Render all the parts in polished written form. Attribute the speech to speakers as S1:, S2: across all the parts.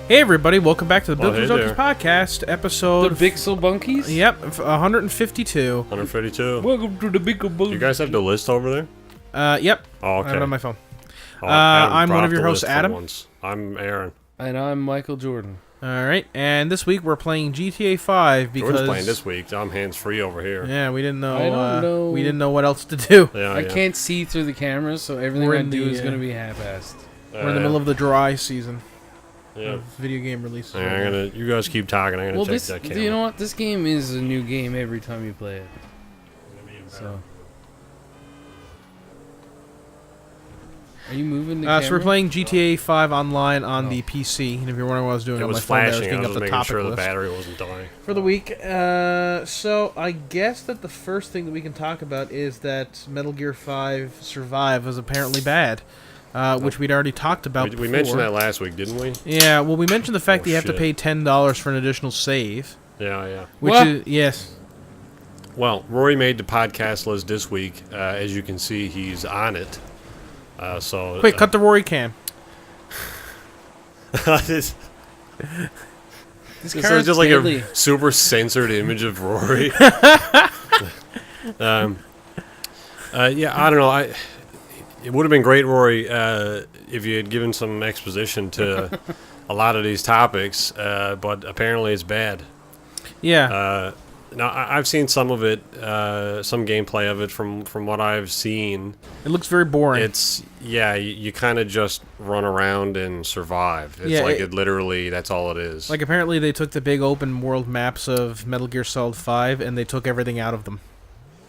S1: Hey everybody, welcome back to the PixelJunkies podcast,
S2: The
S1: episode...
S2: PixelJunkies?
S1: Yep, 152.
S3: 152.
S2: Welcome to the PixelJunkies.
S3: You guys have the list over there?
S1: Yep.
S3: Oh, okay.
S1: I have it on my phone.
S3: I'm
S1: one of your hosts, Adam.
S3: I'm Aaron.
S2: And I'm Michael Jordan.
S1: Alright, and this week we're playing GTA 5 because...
S3: Jordan's playing this week. I'm hands-free over here.
S1: Yeah, we didn't know...
S2: I don't know.
S1: We didn't know what else to do.
S3: Yeah,
S2: I can't see through the cameras, so everything
S1: We're
S2: I
S1: in
S2: do
S1: the,
S2: is going to be half-assed.
S1: We're in the middle of the dry season
S3: Yeah.
S1: of video game releases.
S3: Yeah, you guys keep talking. I'm gonna check that camera.
S2: You know what? This game is a new game every time you play it. So. Are you moving the camera?
S1: So we're playing GTA 5 online on the PC, and if you're wondering what I was doing
S3: It
S1: on my
S3: was
S1: phone, I was
S3: flashing.
S1: getting
S3: I
S1: up
S3: was
S1: the
S3: making
S1: topic
S3: sure the
S1: list
S3: battery wasn't dying.
S1: for the week. So I guess that the first thing that we can talk about is that Metal Gear 5 Survive was apparently bad, which we'd already talked about before.
S3: We mentioned that last week, didn't we?
S1: Yeah, well, we mentioned the fact that you have to
S3: shit.
S1: pay $10 for an additional save.
S3: Yeah.
S1: Which
S2: What?
S1: is, yes.
S3: Well, Rory made the podcast list this week. As you can see, he's on it.
S1: Quick, cut the Rory cam.
S3: This
S2: This
S3: is just like a super censored image of Rory. Yeah, I don't know. It would have been great, Rory, if you had given some exposition to a lot of these topics, but apparently it's bad.
S1: Yeah.
S3: Now, I've seen some of it, some gameplay of it from what I've seen.
S1: It looks very boring.
S3: It's, you kind of just run around and survive. It's it literally, that's all it is.
S1: Like, apparently they took the big open world maps of Metal Gear Solid 5 and they took everything out of them.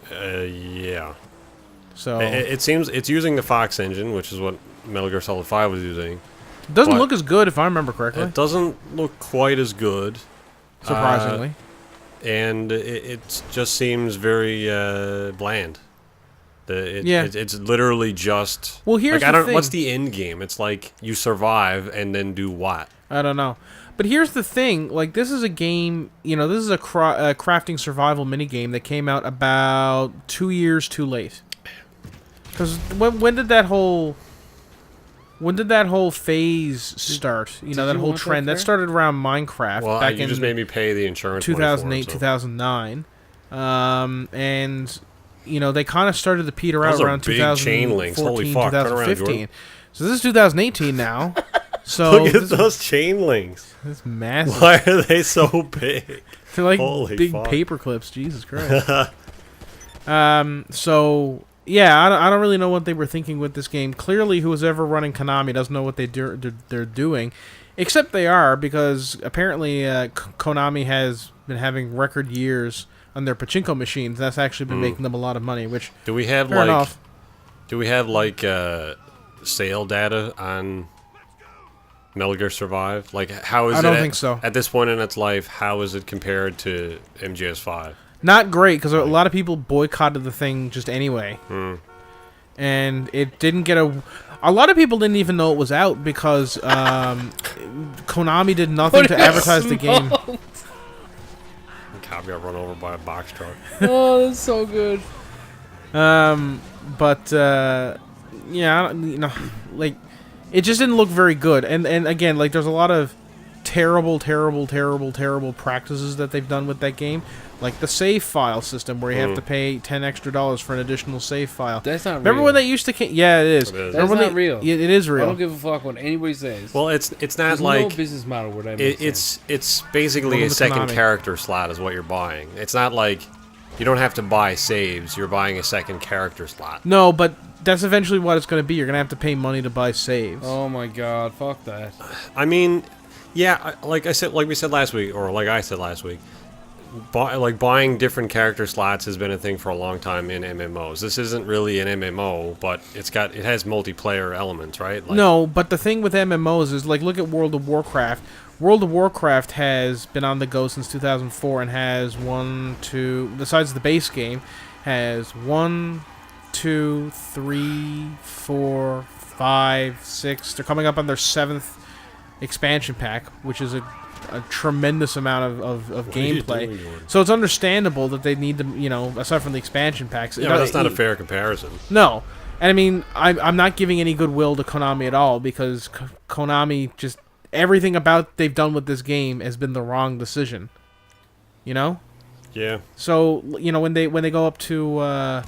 S3: Yeah.
S1: So
S3: It seems it's using the Fox engine, which is what Metal Gear Solid 5 was using.
S1: it doesn't look as good, if I remember correctly.
S3: It doesn't look quite as good.
S1: Surprisingly.
S3: And it just seems very bland. It's literally just...
S1: Well, here's
S3: like,
S1: the thing.
S3: What's the end game? It's like you survive and then do what?
S1: I don't know. But here's the thing. Like, this is a game, this is a crafting survival minigame that came out about 2 years too late. Because when did that whole... When did that whole phase start? That whole trend. That started around Minecraft back
S3: you
S1: in
S3: just made me pay the insurance
S1: 2008, 2009. And, they kind of started to peter out around 2014,
S3: Holy fuck.
S1: 2015. So this is 2018 now. So
S3: Look at those chain links.
S1: It's massive.
S3: Why are they so big?
S1: They're like
S3: Holy
S1: big
S3: fuck.
S1: paper clips. Jesus Christ. So... Yeah, I don't really know what they were thinking with this game. Clearly, who's ever running Konami doesn't know what they're doing. Except they are, because apparently Konami has been having record years on their pachinko machines. That's actually been making them a lot of money, which...
S3: Do we have,
S1: fair enough.
S3: Sale data on Metal Gear Survive? Like, how is it...
S1: I don't think so.
S3: At this point in its life, how is it compared to MGS5?
S1: Not great, because a lot of people boycotted the thing just anyway. And it didn't get a lot of people didn't even know it was out because Konami did nothing to advertise the game.
S3: Cop got run over by a box truck.
S2: Oh, that's so good.
S1: Like, it just didn't look very good. And again, like, there's a lot of terrible practices that they've done with that game. Like the save file system, where you have to pay $10 extra for an additional save file.
S2: That's not real.
S1: Remember when they used to... Yeah, it is.
S3: It is.
S2: That's not real.
S1: It is real.
S2: I don't give a fuck what anybody says.
S3: Well, it's not
S2: There's
S3: like...
S2: no business model where that makes sense.
S3: It's basically a second character slot is what you're buying. It's not like you don't have to buy saves. You're buying a second character slot.
S1: No, but that's eventually what it's going to be. You're going to have to pay money to buy saves.
S2: Oh my god, fuck that.
S3: I mean, yeah, like I said last week, buying different character slots has been a thing for a long time in MMOs. This isn't really an MMO, but it has multiplayer elements, right? Like,
S1: no, but the thing with MMOs is, like, look at World of Warcraft. World of Warcraft has been on the go since 2004 and has besides the base game, has 1, 2, 3, 4, 5, 6. They're coming up on their 7th expansion pack, which is a tremendous amount of gameplay. So it's understandable that they need to, aside from the expansion packs.
S3: Yeah, but that's not a fair comparison.
S1: No. And I mean, I'm not giving any goodwill to Konami at all, because Konami just everything about they've done with this game has been the wrong decision. You know?
S3: Yeah.
S1: So, you know, when they go up to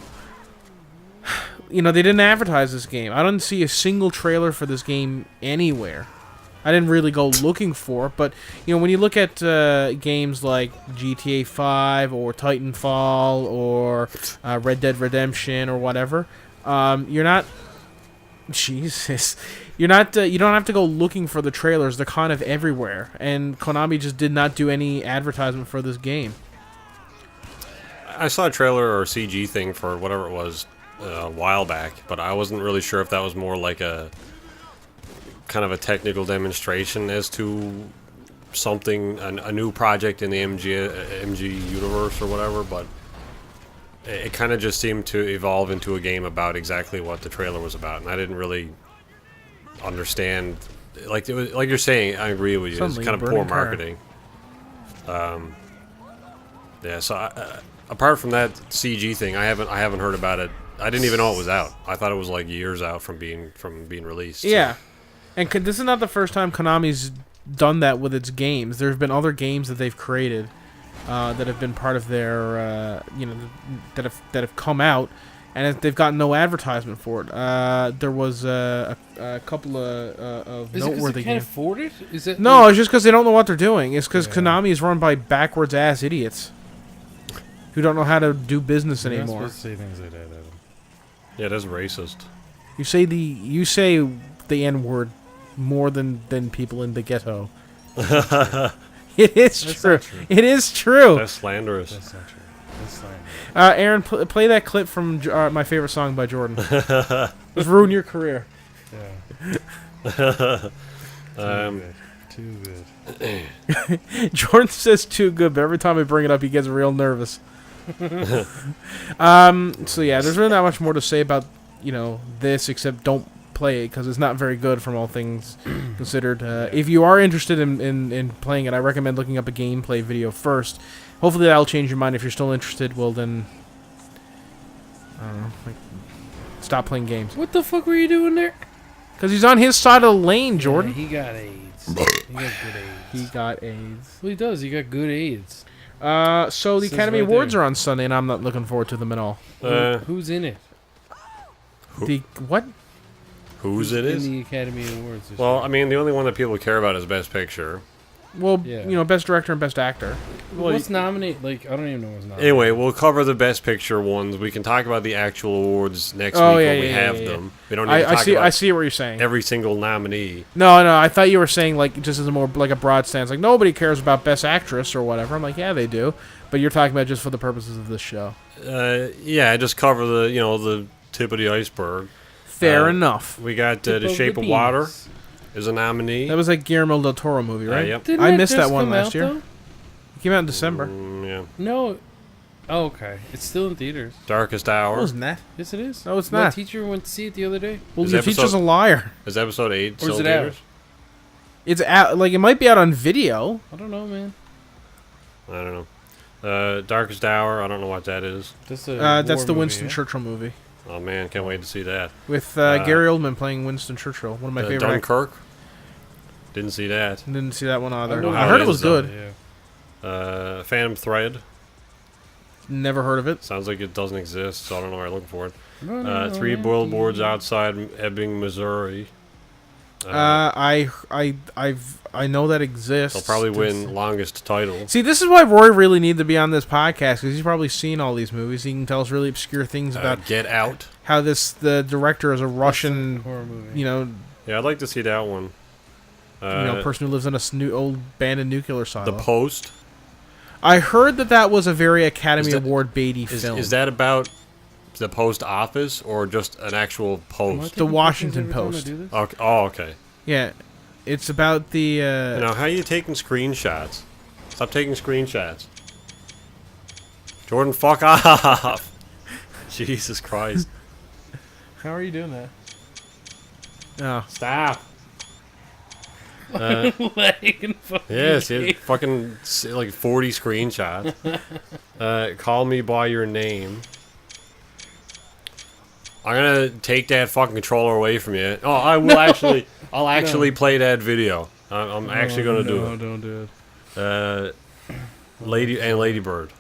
S1: you know, they didn't advertise this game. I didn't see a single trailer for this game anywhere. I didn't really go looking for it, but, you know, when you look at games like GTA 5 or Titanfall or Red Dead Redemption or whatever, you're not... Jesus. You don't have to go looking for the trailers. They're kind of everywhere. And Konami just did not do any advertisement for this game.
S3: I saw a trailer or CG thing for whatever it was a while back, but I wasn't really sure if that was more like a kind of a technical demonstration as to something, a new project in the MG universe or whatever, but it kind of just seemed to evolve into a game about exactly what the trailer was about, and I didn't really understand. Like it was, like you're saying, I agree with you. It's kind of poor marketing. Yeah. So apart from that CG thing, I haven't heard about it. I didn't even know it was out. I thought it was like years out from being released. So.
S1: Yeah, and this is not the first time Konami's done that with its games. There have been other games that they've created that have been part of their, you know, that have come out, and they've gotten no advertisement for it. There was a couple of noteworthy
S2: games. Can't
S1: games.
S2: afford it? Is it?
S1: No, it's just because they don't know what they're doing. It's because Konami is run by backwards ass idiots who don't know how to do business
S4: You're not
S1: anymore.
S4: supposed to say things like that, Adam.
S3: Yeah, that's racist.
S1: You say the N-word more than people in the ghetto. It is
S4: That's
S1: true.
S4: not true.
S1: It is true.
S3: That's slanderous.
S4: That's not true. That's slanderous.
S1: Aaron, play that clip from my favorite song by Jordan. Let's ruin your career.
S4: Yeah. Too good.
S1: Jordan says too good, but every time I bring it up, he gets real nervous. So yeah, there's really not much more to say about, you know, this except don't play it because it's not very good from all things considered. If you are interested in playing it, I recommend looking up a gameplay video first. Hopefully that'll change your mind. If you're still interested, well then, I don't know, like, stop playing games.
S2: What the fuck were you doing there?
S1: Because he's on his side of the lane, Jordan.
S2: Yeah, he got AIDS. He got good AIDS.
S1: He got AIDS.
S2: Well, he does. He got good AIDS.
S1: So the
S2: Says
S1: Academy
S2: right
S1: Awards
S2: there.
S1: are on Sunday, and I'm not looking forward to them at all.
S2: Who's in it?
S1: The what?
S3: Whose it is?
S2: In the Academy Awards. this
S3: Well,
S2: year?
S3: I mean, the only one that people care about is Best Picture.
S1: Well,
S2: Yeah.
S1: you know, Best Director and Best Actor.
S2: What's nominated? Like, I don't even know what's nominated.
S3: Anyway, we'll cover the Best Picture ones. We can talk about the actual awards next
S1: Oh,
S3: week
S1: yeah,
S3: when we
S1: yeah,
S3: have
S1: yeah, yeah.
S3: them. We don't need to
S1: I
S3: talk
S1: see.
S3: about
S1: I see what you're saying.
S3: every single nominee.
S1: No, I thought you were saying like just as a more like a broad stance, like nobody cares about Best Actress or whatever. I'm like, yeah, they do, but you're talking about just for the purposes of this show.
S3: Yeah, just cover the the tip of the iceberg.
S1: Fair enough.
S3: We got
S2: Tip
S3: The
S2: of
S3: Shape
S2: the
S3: of Water
S2: penis.
S3: is a nominee.
S1: That was like Guillermo del Toro movie, right?
S3: Yep.
S2: Didn't
S1: I
S2: that
S1: missed
S2: just
S1: that one
S2: come
S1: last
S2: out,
S1: year.
S2: though?
S1: It came out in December.
S3: Yeah.
S2: No. Oh, okay. It's still in theaters.
S3: Darkest
S1: No,
S3: Hour.
S1: it's not.
S2: Yes, it is.
S1: No, it's
S2: My
S1: not.
S2: teacher went to see it the other day.
S1: Well,
S3: Is
S1: your
S3: episode-
S1: teacher's a liar.
S3: Is episode 8
S2: Where's
S3: still in
S2: it out?
S3: theaters?
S1: It's out. Like it might be out on video.
S2: I don't know, man.
S3: I don't know. Darkest Hour. I don't know what that is.
S2: That's a
S1: That's
S2: war
S1: the
S2: movie,
S1: Winston
S2: yeah?
S1: Churchill movie
S3: Oh man, can't wait to see that.
S1: with Gary Oldman playing Winston Churchill. One of my favorite. actors.
S3: Dunkirk. Didn't see that.
S1: Didn't see that one either.
S3: know
S1: I
S3: how
S1: heard
S3: it
S1: it was
S3: is, though.
S1: good.
S2: Yeah.
S3: Phantom Thread.
S1: Never heard of it.
S3: Sounds like it doesn't exist, so I don't know where I'm looking for it.
S2: No,
S3: 3
S2: man.
S3: billboards outside Ebbing, Missouri.
S1: I know that exists.
S3: They'll probably win longest title.
S1: See, this is why Roy really needs to be on this podcast because he's probably seen all these movies. He can tell us really obscure things about
S3: Get Out.
S1: how the director is a Russian,
S2: horror movie.
S1: you know,
S3: Yeah, I'd like to see that one.
S1: person who lives in a old abandoned nuclear silo.
S3: The Post.
S1: I heard that was a very Academy
S3: Is that-
S1: Award baity film.
S3: Is that about the post office or just an actual
S2: Am I
S3: post?
S2: taking
S1: Washington
S2: pictures every time I
S1: Post.
S2: do this?
S3: Okay. Oh, okay.
S1: Yeah, it's about the.
S3: Now, how are you taking screenshots? Stop taking screenshots. Jordan, fuck off. Jesus Christ.
S1: How are you doing that? Oh,
S3: Stop.
S2: Like, fucking
S3: Yes,
S2: game.
S3: fucking like 40 screenshots. Call me by your name. I'm gonna take that fucking controller away from you. Oh, I will actually. I'll actually play that video. I'm actually gonna do
S2: No,
S3: it.
S2: don't do
S3: Lady Bird.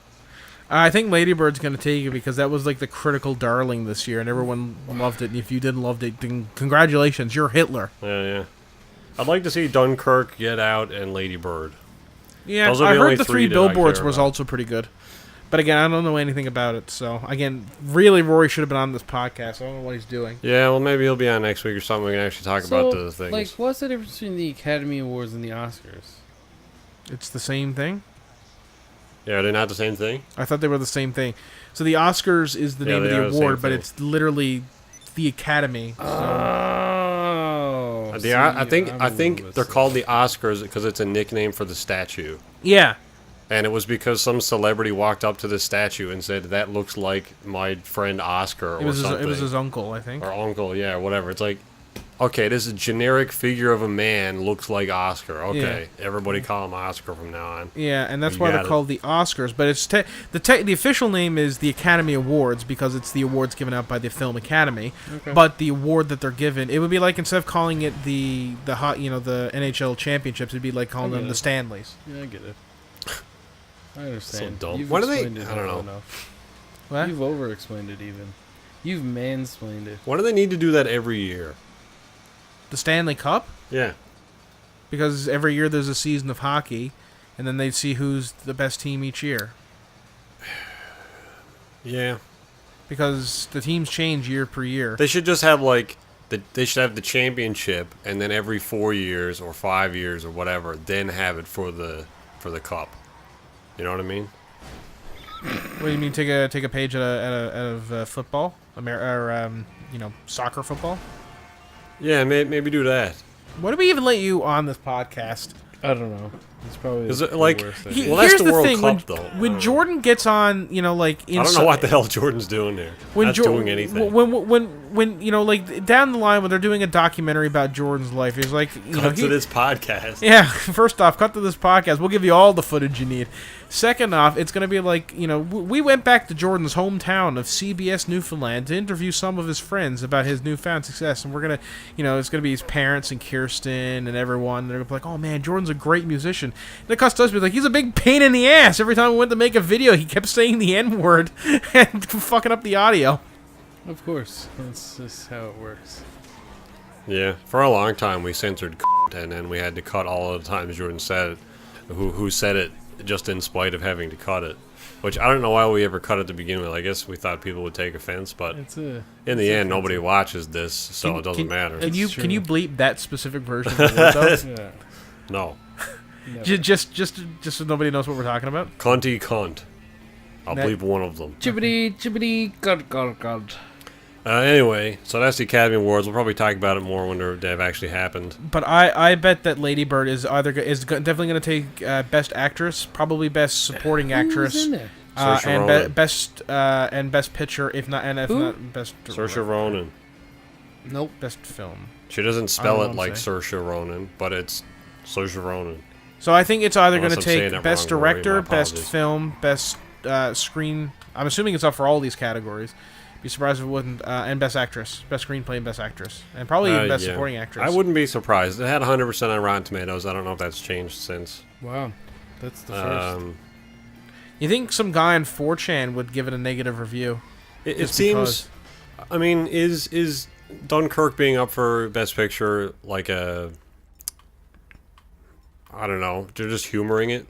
S1: I think Lady Bird's going to take it because that was like the critical darling this year, and everyone loved it. And if you didn't love it, then congratulations, you're Hitler.
S3: Yeah. I'd like to see Dunkirk, Get Out, and Lady Bird.
S1: Yeah,
S3: Those are
S1: I
S3: the only
S1: heard the
S3: three
S1: Three
S3: that I
S1: Billboards
S3: care
S1: was
S3: about.
S1: also pretty good. But again, I don't know anything about it. So again, really, Rory should have been on this podcast. I don't know what he's doing.
S3: Yeah, well, maybe he'll be on next week or something. We can actually talk about the things.
S2: Like, what's the difference between the Academy Awards and the Oscars?
S1: It's the same thing.
S3: Yeah, are they not the same thing?
S1: I thought they were the same thing. So the Oscars is the
S3: Yeah,
S1: name of
S3: they
S1: the
S3: are the
S1: award,
S3: same
S1: but
S3: thing.
S1: it's literally the Academy. So.
S2: Oh,
S3: I
S2: see,
S3: think
S2: I'm
S3: I
S2: a
S3: think
S2: little bit
S3: they're
S2: sick.
S3: called the Oscars because it's a nickname for the statue.
S1: Yeah.
S3: And it was because some celebrity walked up to the statue and said, "That looks like my friend Oscar," or something.
S1: It was his uncle, I think.
S3: Or uncle, yeah, or whatever. It's like, okay, this is a generic figure of a man, looks like Oscar. Okay, everybody call him Oscar from now on.
S1: Yeah, and that's
S3: You
S1: why they're
S3: got it.
S1: called the Oscars. But it's the official name is the Academy Awards because it's the awards given out by the Film Academy.
S2: Okay.
S1: But the award that they're given, it would be like instead of calling it the NHL championships, it'd be like calling
S2: I
S1: them
S2: get
S1: the
S2: it.
S1: Stanleys.
S2: Yeah, I get it. I understand.
S3: dumb.
S2: You've
S3: Why do they-
S2: explained it
S3: I don't
S2: well
S3: know.
S2: enough.
S1: What?
S2: You've over-explained it even. You've mansplained it.
S3: Why do they need to do that every year?
S1: The Stanley Cup?
S3: Yeah.
S1: Because every year there's a season of hockey, and then they see who's the best team each year.
S3: Yeah.
S1: Because the teams change year per year.
S3: They should just have they should have the championship, and then every 4 years or 5 years or whatever, then have it for the cup. You know what I mean?
S1: What do you mean? Take a page out of football, soccer football.
S3: Yeah, maybe do that.
S1: Why do we even let you on this podcast?
S2: I don't know. It's probably
S3: Is
S2: the
S3: it like-
S2: worst
S1: He-
S2: idea.
S3: Well, that's
S1: here's
S3: the
S1: the
S3: World
S1: thing,
S3: Cup, though. I
S1: when
S3: don't
S1: Jordan gets on,
S3: I don't know what the hell Jordan's doing there. Not doing anything.
S1: When down the line when they're doing a documentary about Jordan's life, he's like,
S3: Cut to this podcast.
S1: Yeah, first off, cut to this podcast. We'll give you all the footage you need. Second off, it's going to be like, we went back to Jordan's hometown of CBS, Newfoundland to interview some of his friends about his newfound success. And we're going to, it's going to be his parents and Kirsten and everyone. They're going to be like, oh man, Jordan's a great musician. And it cuts to us, be like, he's a big pain in the ass. Every time we went to make a video, he kept saying the N-word and fucking up the audio.
S2: Of course. That's just how it works.
S3: Yeah, for a long time we censored and then we had to cut all of the times Jordan said it, who said it just in spite of having to cut it. Which I don't know why we ever cut it to begin with. I guess we thought people would take offense, but in the end, nobody watches this, so it doesn't matter.
S1: Can you
S2: true.
S1: bleep that specific version of the word, though?
S2: Yeah.
S3: No.
S2: Never.
S1: just so nobody knows what we're talking about?
S3: Cunty cunt. I'll
S1: That-
S3: bleep one of them.
S2: Chibbity, god.
S3: Anyway, so that's the Academy Awards. We'll probably talk about it more when they've actually happened.
S1: But I bet that Lady Bird is definitely going to take Best Actress, probably Best Supporting
S2: Who was
S1: Actress,
S2: in there?
S3: Saoirse
S1: and
S3: Ronan.
S1: Best Picture, if
S2: Who?
S1: not Best
S3: Saoirse Ronan.
S2: Nope.
S1: Best Film.
S3: She doesn't
S1: I
S3: spell
S1: don't
S3: it
S1: know
S3: like
S1: what I'm
S3: Saoirse Ronan, but it's Saoirse Ronan.
S1: So I think it's either going
S3: Unless
S1: to
S3: I'm saying
S1: take
S3: it
S1: Best
S3: wrong, Rory,
S1: Director,
S3: my
S1: Best
S3: apologies.
S1: Film, Best Screen. I'm assuming it's up for all these categories. Be surprised if it wouldn't. And Best Actress, Best Screenplay, and Best Actress, and probably even Best
S3: Yeah.
S1: Supporting Actress.
S3: I wouldn't be surprised. It had 100% on Rotten Tomatoes. I don't know if that's changed since.
S2: Wow. That's the first.
S1: You think some guy on 4chan would give it a negative review?
S3: It
S1: Just
S3: seems. I mean, is Dunkirk being up for Best Picture like a? I don't know. They're just humoring it,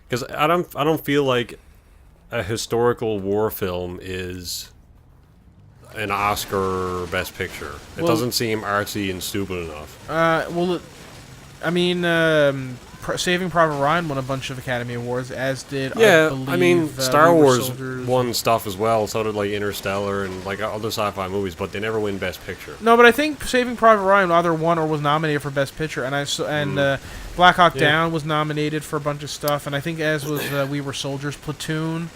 S3: because I don't feel like a historical war film is an Oscar Best Picture. It
S1: Well-
S3: doesn't seem artsy and stupid enough.
S1: Saving Private Ryan won a bunch of Academy Awards, as did
S3: Yeah,
S1: I believe,
S3: Star
S1: We Were
S3: Wars
S1: Soldiers.
S3: won stuff as well. So did like Interstellar and like other sci-fi movies, but they never win Best Picture.
S1: No, but I think Saving Private Ryan either won or was nominated for Best Picture, and Black Hawk
S3: Yeah.
S1: Down was nominated for a bunch of stuff, and I think as was We Were Soldiers. Platoon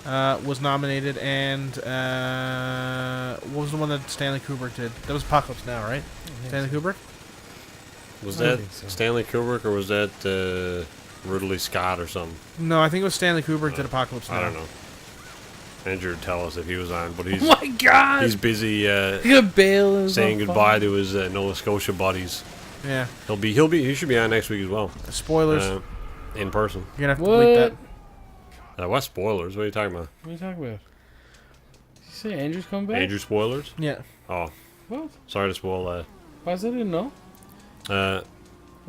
S1: was nominated, and what was the one that Stanley Kubrick did? That was Apocalypse Now, right? Stanley Kubrick?
S3: Was
S2: I
S3: that
S2: think so.
S3: Stanley Kubrick or was that Ridley Scott or something?
S1: No, I think it was Stanley Kubrick did Apocalypse Now.
S3: I don't know. Andrew would tell us if he was on, but he's
S2: Oh my god!
S3: he's busy
S2: You're gonna bail himself
S3: saying goodbye to his Nova Scotia buddies.
S1: Yeah.
S3: He should be on next week as well.
S1: Spoilers.
S3: In person.
S1: You're gonna have to delete that.
S3: What spoilers? What are you talking about?
S2: What are you talking about? Did you say Andrew's coming back?
S3: Andrew spoilers?
S1: Yeah.
S3: Oh,
S2: What?
S3: sorry to spoil that.
S2: Why is that? I didn't know. Why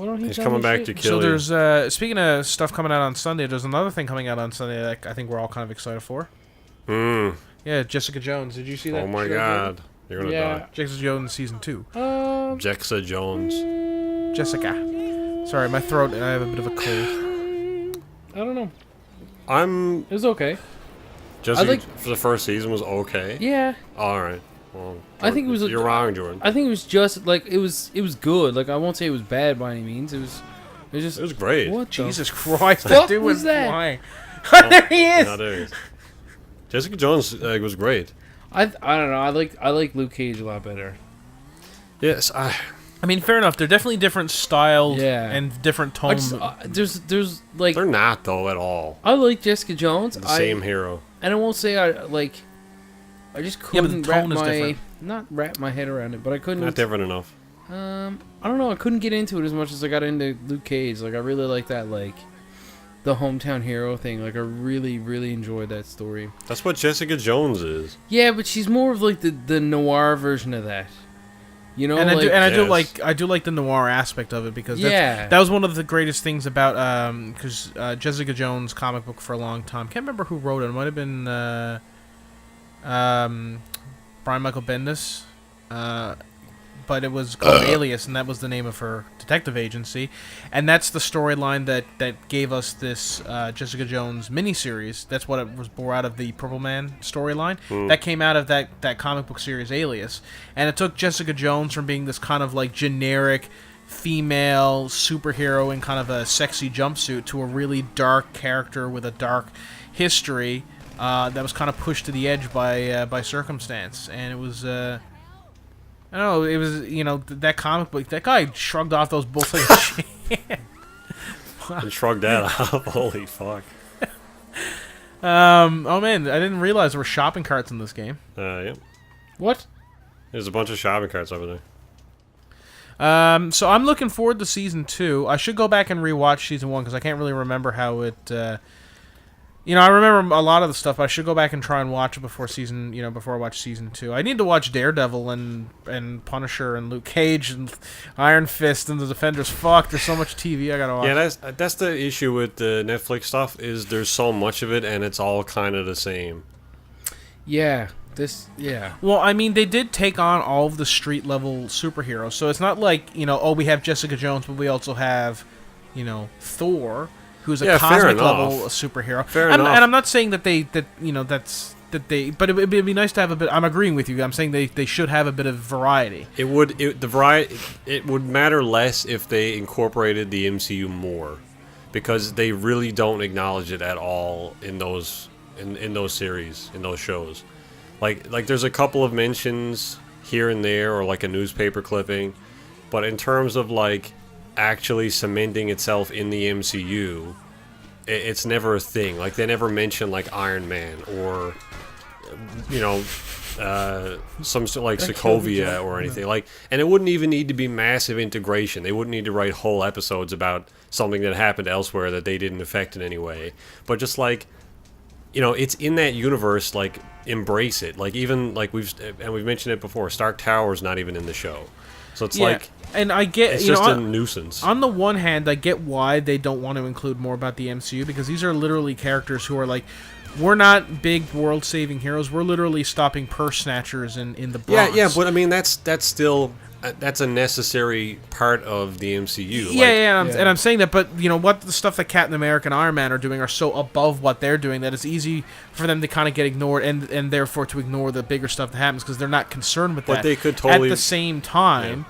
S2: don't he
S3: He's
S2: tell
S3: coming
S2: me
S3: back
S2: shit?
S3: to kill
S1: So
S3: you.
S1: there's speaking of stuff coming out on Sunday, there's another thing coming out on Sunday that I think we're all kind of excited for. Yeah, Jessica Jones. Did you see that?
S3: Oh my
S1: show,
S3: God. You're gonna die.
S1: Jessica Jones season 2.
S3: Jexa Jones.
S1: Jessica. Sorry, my throat. I have a bit of a cold.
S2: I don't know.
S3: I'm
S2: It was okay.
S3: Jessica for the first season was okay.
S2: Yeah.
S3: All right. Well,
S2: I think it was.
S3: You're wrong, Jordan.
S2: I think it was just like it was good. Like I won't say it was bad by any means. It was just.
S3: It was great.
S2: What
S1: Jesus
S2: the
S1: Christ!
S2: fuck
S1: That dude
S2: was
S1: was
S2: that?
S1: flying. There he is.
S3: Now there he is. Jessica Jones was great.
S2: I don't know. I like Luke Cage a lot better.
S3: Yes,
S1: I mean, fair enough. They're definitely different styles
S2: Yeah.
S1: and different
S2: I
S1: tones.
S2: just, there's like
S3: they're not though at all.
S2: I like Jessica Jones.
S3: The same hero.
S2: And I won't say I like. I just
S1: Yeah, but the
S2: couldn't
S1: tone is
S2: wrap my
S1: different.
S2: not wrap my head around it, but I couldn't.
S3: Not different enough.
S2: I don't know. I couldn't get into it as much as I got into Luke Cage. Like I really like that, like the hometown hero thing. Like I really, really enjoyed that story.
S3: That's what Jessica Jones is.
S2: Yeah, but she's more of like the noir version of that. You know,
S1: and
S2: like,
S1: I do like the noir aspect of it because
S2: yeah,
S1: that was one of the greatest things about because Jessica Jones comic book for a long time. Can't remember who wrote it. It might have been Brian Michael Bendis, but it was called Alias, and that was the name of her detective agency, and that's the storyline that gave us this Jessica Jones miniseries. That's what it was born out of, the Purple Man storyline that came out of that comic book series Alias, and it took Jessica Jones from being this kind of like generic female superhero in kind of a sexy jumpsuit to a really dark character with a dark history that was kind of pushed to the edge by circumstance, and it was. I don't know, it was, that comic book, that guy shrugged off those books like shit.
S3: And shrugged that off. Holy fuck.
S1: Oh man, I didn't realize there were shopping carts in this game.
S3: Yeah.
S2: what?
S3: There's a bunch of shopping carts over there.
S1: So I'm looking forward to Season 2. I should go back and rewatch Season 1 because I can't really remember how it... I remember a lot of the stuff, but I should go back and try and watch it before I watch Season 2. I need to watch Daredevil and Punisher and Luke Cage and Iron Fist and the Defenders. Fuck, there's so much TV I gotta watch.
S3: Yeah, that's the issue with the Netflix stuff, is there's so much of it and it's all kind of the same.
S2: Yeah,
S1: Well, I mean, they did take on all of the street-level superheroes, so it's not like, we have Jessica Jones, but we also have, Thor, who's a cosmic level superhero.
S3: Fair enough.
S1: And I'm not saying that but it'd be nice to have a bit. I'm agreeing with you. I'm saying they should have a bit of variety.
S3: It would matter less if they incorporated the MCU more, because they really don't acknowledge it at all in those series, in those shows. Like there's a couple of mentions here and there, or like a newspaper clipping, but in terms of like actually cementing itself in the MCU, it's never a thing. Like they never mention like Iron Man or some like Sokovia or anything like, and it wouldn't even need to be massive integration. They wouldn't need to write whole episodes about something that happened elsewhere that they didn't affect in any way, but just like, it's in that universe. Like, embrace it. Like, even like we've mentioned it before, Stark Tower's not even in the show, so it's like.
S1: And I get,
S3: it's just a nuisance.
S1: On the one hand, I get why they don't want to include more about the MCU, because these are literally characters who are like, we're not big world-saving heroes. We're literally stopping purse snatchers in the Bronx.
S3: Yeah, but I mean that's still that's a necessary part of the MCU.
S1: And I'm saying that, but what the stuff that Captain America and Iron Man are doing are so above what they're doing that it's easy for them to kind of get ignored, and therefore to ignore the bigger stuff that happens because they're not concerned with that.
S3: But they could totally.
S1: At the same time.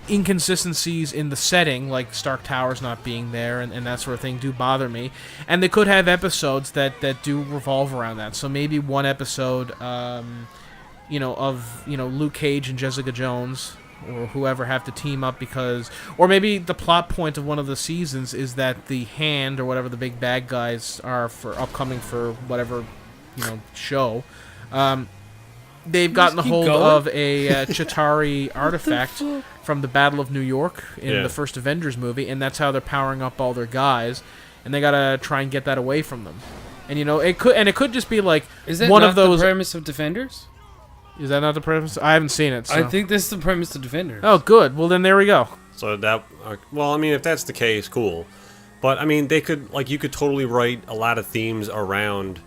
S1: Inconsistencies in the setting, like Stark Towers not being there and that sort of thing, do bother me. And they could have episodes that do revolve around that. So maybe one episode, of Luke Cage and Jessica Jones or whoever have to team up or maybe the plot point of one of the seasons is that the Hand or whatever the big bad guys are for upcoming for whatever show. They've gotten a hold of a Chitauri artifact from the Battle of New York in
S3: Yeah.
S1: the first Avengers movie, and that's how they're powering up all their guys, and they gotta try and get that away from them. And it could just be like
S2: Is that
S1: one
S2: not
S1: of those.
S2: the premise of Defenders?
S1: Is that not the premise? I haven't seen it. So.
S2: I think this is the premise of Defenders.
S1: Oh, good. Well, then there we go.
S3: So that, well, I mean, if that's the case, cool. But I mean, they could, like, you could totally write a lot of themes around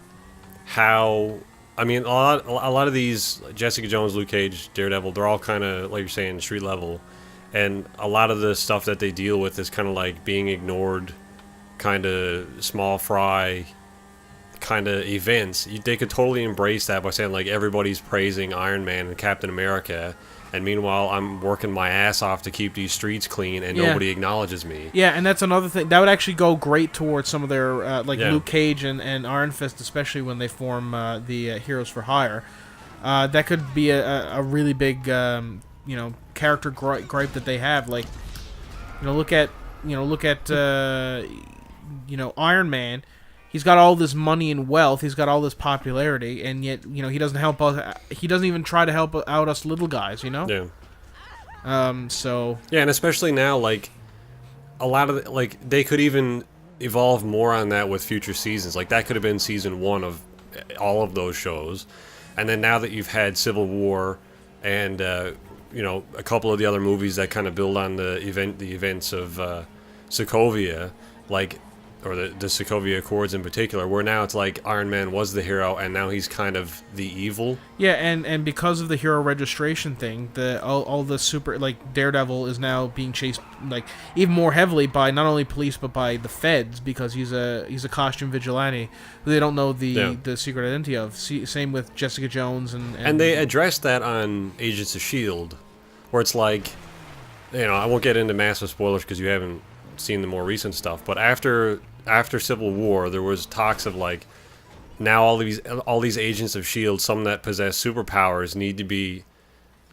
S3: how. I mean, a lot of these Jessica Jones, Luke Cage, Daredevil, they're all kind of, like you're saying, street level, and a lot of the stuff that they deal with is kind of like being ignored, kind of small fry, kind of events. They could totally embrace that by saying like everybody's praising Iron Man and Captain America, and meanwhile I'm working my ass off to keep these streets clean and
S1: Yeah.
S3: nobody acknowledges me.
S1: Yeah, and that's another thing that would actually go great towards some of their
S3: Yeah.
S1: Luke Cage and Iron Fist, especially when they form the Heroes for Hire. That could be a really big character gripe that they have. Like, look at Iron Man. He's got all this money and wealth. He's got all this popularity, and yet he doesn't help us. He doesn't even try to help out us little guys.
S3: Yeah.
S1: So
S3: Yeah, and especially now, like, a lot of they could even evolve more on that with future seasons. Like, that could have been season 1 of all of those shows, and then now that you've had Civil War and a couple of the other movies that kind of build on the events of Sokovia, like, or the Sokovia Accords in particular, where now it's like Iron Man was the hero and now he's kind of the evil.
S1: yeah, and because of the hero registration thing, all the super, like, Daredevil is now being chased like even more heavily by not only police but by the feds, because he's a costume vigilante who they don't know the secret identity of. Same with Jessica Jones
S3: And they addressed that on Agents of S.H.I.E.L.D., where it's like, I won't get into massive spoilers because you haven't seen the more recent stuff, but after Civil War, there was talks of like, now all these agents of S.H.I.E.L.D., some that possess superpowers, need to be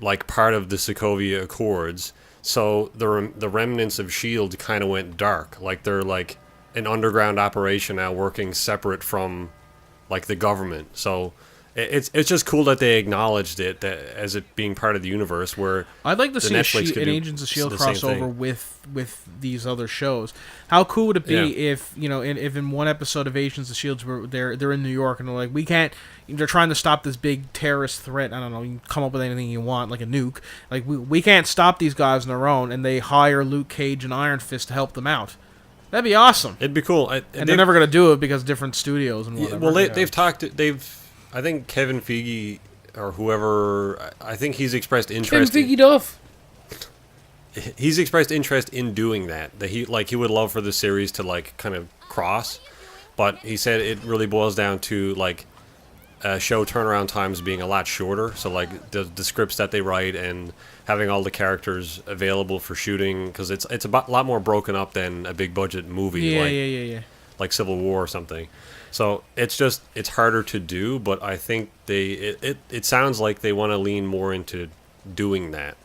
S3: like part of the Sokovia Accords. So the remnants of S.H.I.E.L.D. kind of went dark. Like, they're like an underground operation now, working separate from like the government. So it's just cool that they acknowledged it as it being part of the universe. Where
S1: I'd like to see
S3: Netflix could
S1: an
S3: do
S1: Agents of S.H.I.E.L.D.
S3: the same
S1: crossover
S3: thing.
S1: with these other shows. How cool would it be
S3: Yeah.
S1: if if in one episode of Agents of S.H.I.E.L.D. where they're in New York and they're like, we can't. They're trying to stop this big terrorist threat. I don't know. You can come up with anything you want, like a nuke. Like, we can't stop these guys on their own, and they hire Luke Cage and Iron Fist to help them out. That'd be awesome.
S3: It'd be cool.
S1: And they're never gonna do it because different studios and whatever.
S3: Well, they've talked. I think Kevin Feige or whoever. I think he's expressed
S2: Kevin
S3: interest.
S2: Feige Duff.
S3: He's expressed interest in doing that. That he would love for the series to like kind of cross, but he said it really boils down to like show turnaround times being a lot shorter. So like the scripts that they write and having all the characters available for shooting, because it's a lot more broken up than a big budget movie.
S1: Yeah.
S3: Like Civil War or something. So it's harder to do, but I think it sounds like they want to lean more into doing that.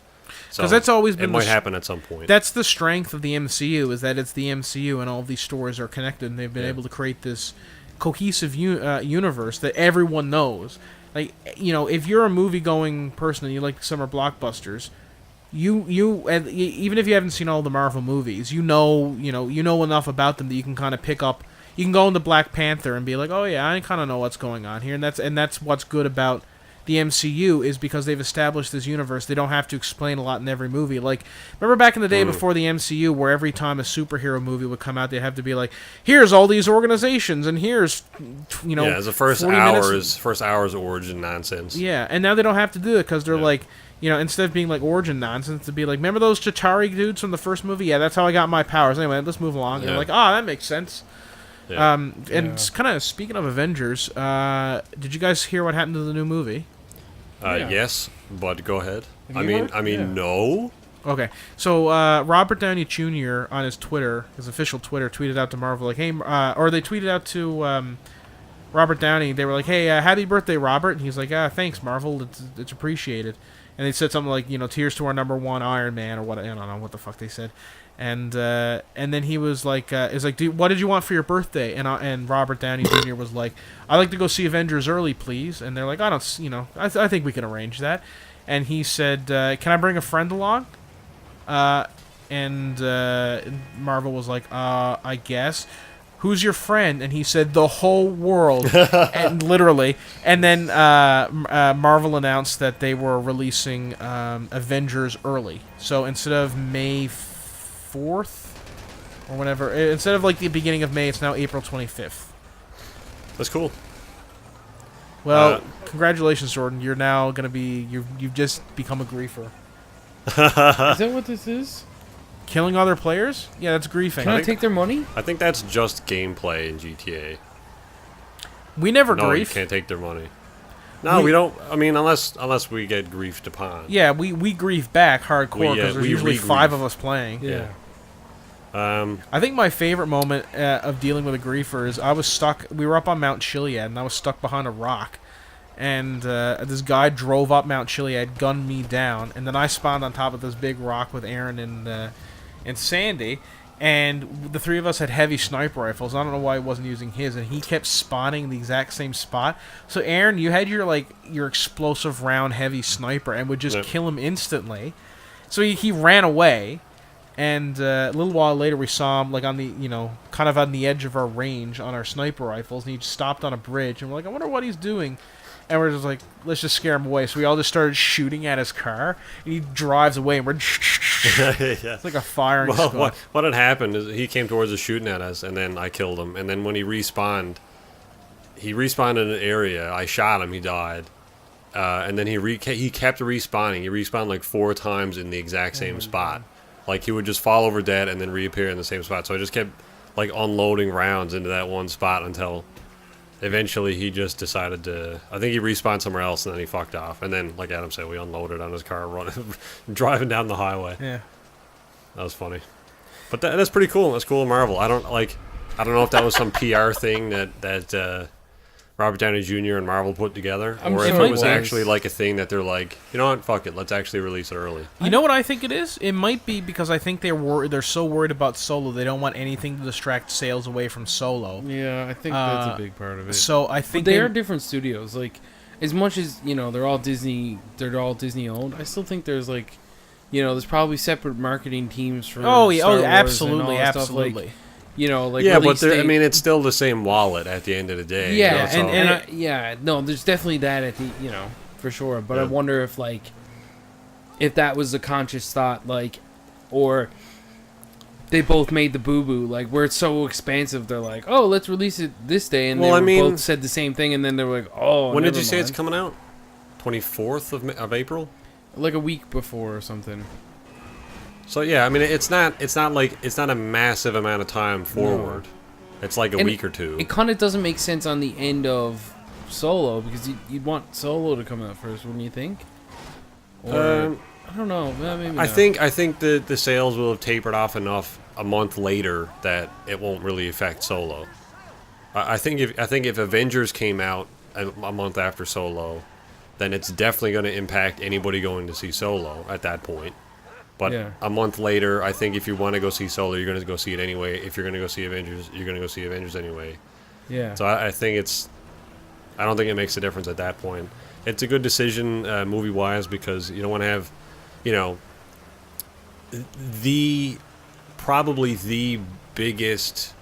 S1: Because that's always been
S3: it might happen at some point.
S1: That's the strength of the MCU, is that it's the MCU and all these stories are connected, and they've been able to create this cohesive universe that everyone knows. Like, if you're a movie-going person and you like summer blockbusters, you even if you haven't seen all the Marvel movies, you know enough about them that you can kind of pick up. You can go into Black Panther and be like, oh yeah, I kind of know what's going on here, and that's what's good about the MCU, is because they've established this universe. They don't have to explain a lot in every movie. Like, remember back in the day before the MCU, where every time a superhero movie would come out, they'd have to be like, here's all these organizations, and here's
S3: the first
S1: 40
S3: hour's origin nonsense.
S1: Yeah, and now they don't have to do it because they're like, instead of being like origin nonsense, to be like, remember those Chitauri dudes from the first movie? Yeah, that's how I got my powers. Anyway, let's move along. And they're like, that makes sense.
S3: Yeah.
S1: And kind of speaking of Avengers, did you guys hear what happened to the new movie?
S3: Yes, but go ahead.
S2: Have you heard?
S3: No.
S1: Okay, so Robert Downey Jr. on his Twitter, his official Twitter, tweeted out to Marvel like, "Hey," or they tweeted out to Robert Downey. They were like, "Hey, happy birthday, Robert!" And he's like, "Thanks, Marvel. It's appreciated." And they said something like, "Tears to our number one Iron Man," or what? I don't know what the fuck they said. And then he was like, what did you want for your birthday? And Robert Downey Jr. was like, I'd like to go see Avengers early, please. And they're like, I think we can arrange that. And he said, can I bring a friend along? And Marvel was like, I guess. Who's your friend? And he said, the whole world. And literally. And then Marvel announced that they were releasing Avengers early. So instead of May 4th, or whenever, instead of like the beginning of May, it's now April 25th.
S3: That's cool.
S1: Well, congratulations, Jordan. You're now going to be... You've just become a griefer.
S2: Is that what this is?
S1: Killing other players? Yeah, that's griefing.
S2: Can I take their money?
S3: I think that's just gameplay in GTA.
S1: We never
S3: No,
S1: grief.
S3: you can't take their money. No, we don't. I mean, unless we get griefed upon.
S1: Yeah, we grief back hardcore because there's
S3: we
S1: usually
S3: re-grief.
S1: 5 of us playing.
S3: Yeah.
S1: I think my favorite moment of dealing with a griefer is I was stuck. We were up on Mount Chiliad, and I was stuck behind a rock. And this guy drove up Mount Chiliad, gunned me down, and then I spawned on top of this big rock with Aaron and Sandy. And the 3 of us had heavy sniper rifles. I don't know why he wasn't using his, and he kept spawning the exact same spot. So Aaron, you had your explosive round heavy sniper and would just kill him instantly. So he ran away, and a little while later we saw him like on the kind of on the edge of our range on our sniper rifles, and he stopped on a bridge, and we're like, I wonder what he's doing. And we're just like, let's just scare him away. So we all just started shooting at his car, and he drives away, and we're it's like a firing squad.
S3: What had happened is he came towards us shooting at us, and then I killed him. And then when he respawned in an area. I shot him. He died. And then he kept respawning. He respawned like 4 times in the exact same spot. Like he would just fall over dead and then reappear in the same spot. So I just kept like unloading rounds into that one spot until... Eventually, he just decided to... I think he respawned somewhere else, and then he fucked off. And then, like Adam said, we unloaded on his car, driving down the highway.
S1: Yeah,
S3: that was funny. But that's pretty cool. That's cool, Marvel. I don't know if that was some PR thing that Robert Downey Jr. and Marvel put together, or if it was actually like a thing that they're like, you know what, fuck it, let's actually release it early.
S1: You know what I think it is? It might be because I think they're so worried about Solo, they don't want anything to distract sales away from Solo.
S2: Yeah, I think that's a big part of it.
S1: So I think
S2: but they are different studios. Like, as much as they're all Disney owned. I still think there's like, there's probably separate marketing teams for. Star Wars
S1: absolutely,
S2: and all
S1: absolutely.
S2: Stuff. Like, like
S3: yeah, but I mean, it's still the same wallet at the end of the day.
S2: Yeah, no, there's definitely that at the for sure. But I wonder if if that was a conscious thought, like, or they both made the boo boo, like where it's so expansive. They're like, oh, let's release it this day, and they both said the same thing, and then they were like, oh,
S3: when did you say it's coming out? 24th of April,
S2: like a week before or something.
S3: So yeah, I mean, it's not a massive amount of time forward. No. It's like a week or 2.
S2: It kind of doesn't make sense on the end of Solo because you'd want Solo to come out first, wouldn't you think? Or I don't know. Maybe
S3: I think the sales will have tapered off enough a month later that it won't really affect Solo. I think if Avengers came out a month after Solo, then it's definitely going to impact anybody going to see Solo at that point. But a month later, I think if you want to go see Solo, you're going to go see it anyway. If you're going to go see Avengers, you're going to go see Avengers anyway.
S2: Yeah.
S3: So I think I don't think it makes a difference at that point. It's a good decision movie-wise because you don't want to have, probably the biggest,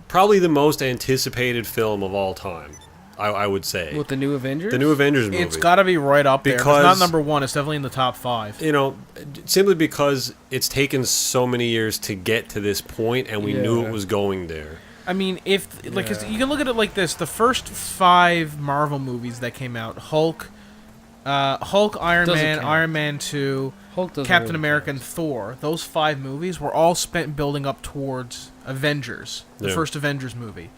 S3: probably the most anticipated film of all time. I would say.
S2: What, the new Avengers?
S3: The new Avengers movie.
S1: It's got to be right up there. It's not number 1. It's definitely in the top 5.
S3: Simply because it's taken so many years to get to this point, and we knew it was going there.
S1: I mean, you can look at it like this: the first 5 Marvel movies that came out, Hulk, Iron Man, Iron Man 2, Captain America, and Thor. Those 5 movies were all spent building up towards Avengers, the first Avengers movie.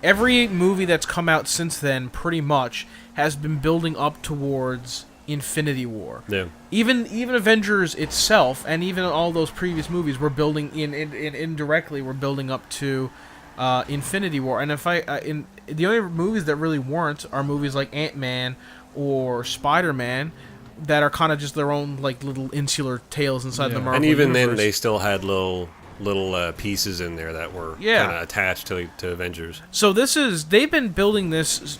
S1: Every movie that's come out since then, pretty much, has been building up towards Infinity War. Yeah. Even Avengers itself, and even all those previous movies, were building indirectly. Were building up to Infinity War. And the only movies that really weren't are movies like Ant-Man or Spider-Man that are kind of just their own like little insular tales inside the Marvel
S3: And even
S1: universe.
S3: then, they still had little little pieces in there that were
S1: Yeah.
S3: kind of attached to Avengers.
S1: So they've been building this,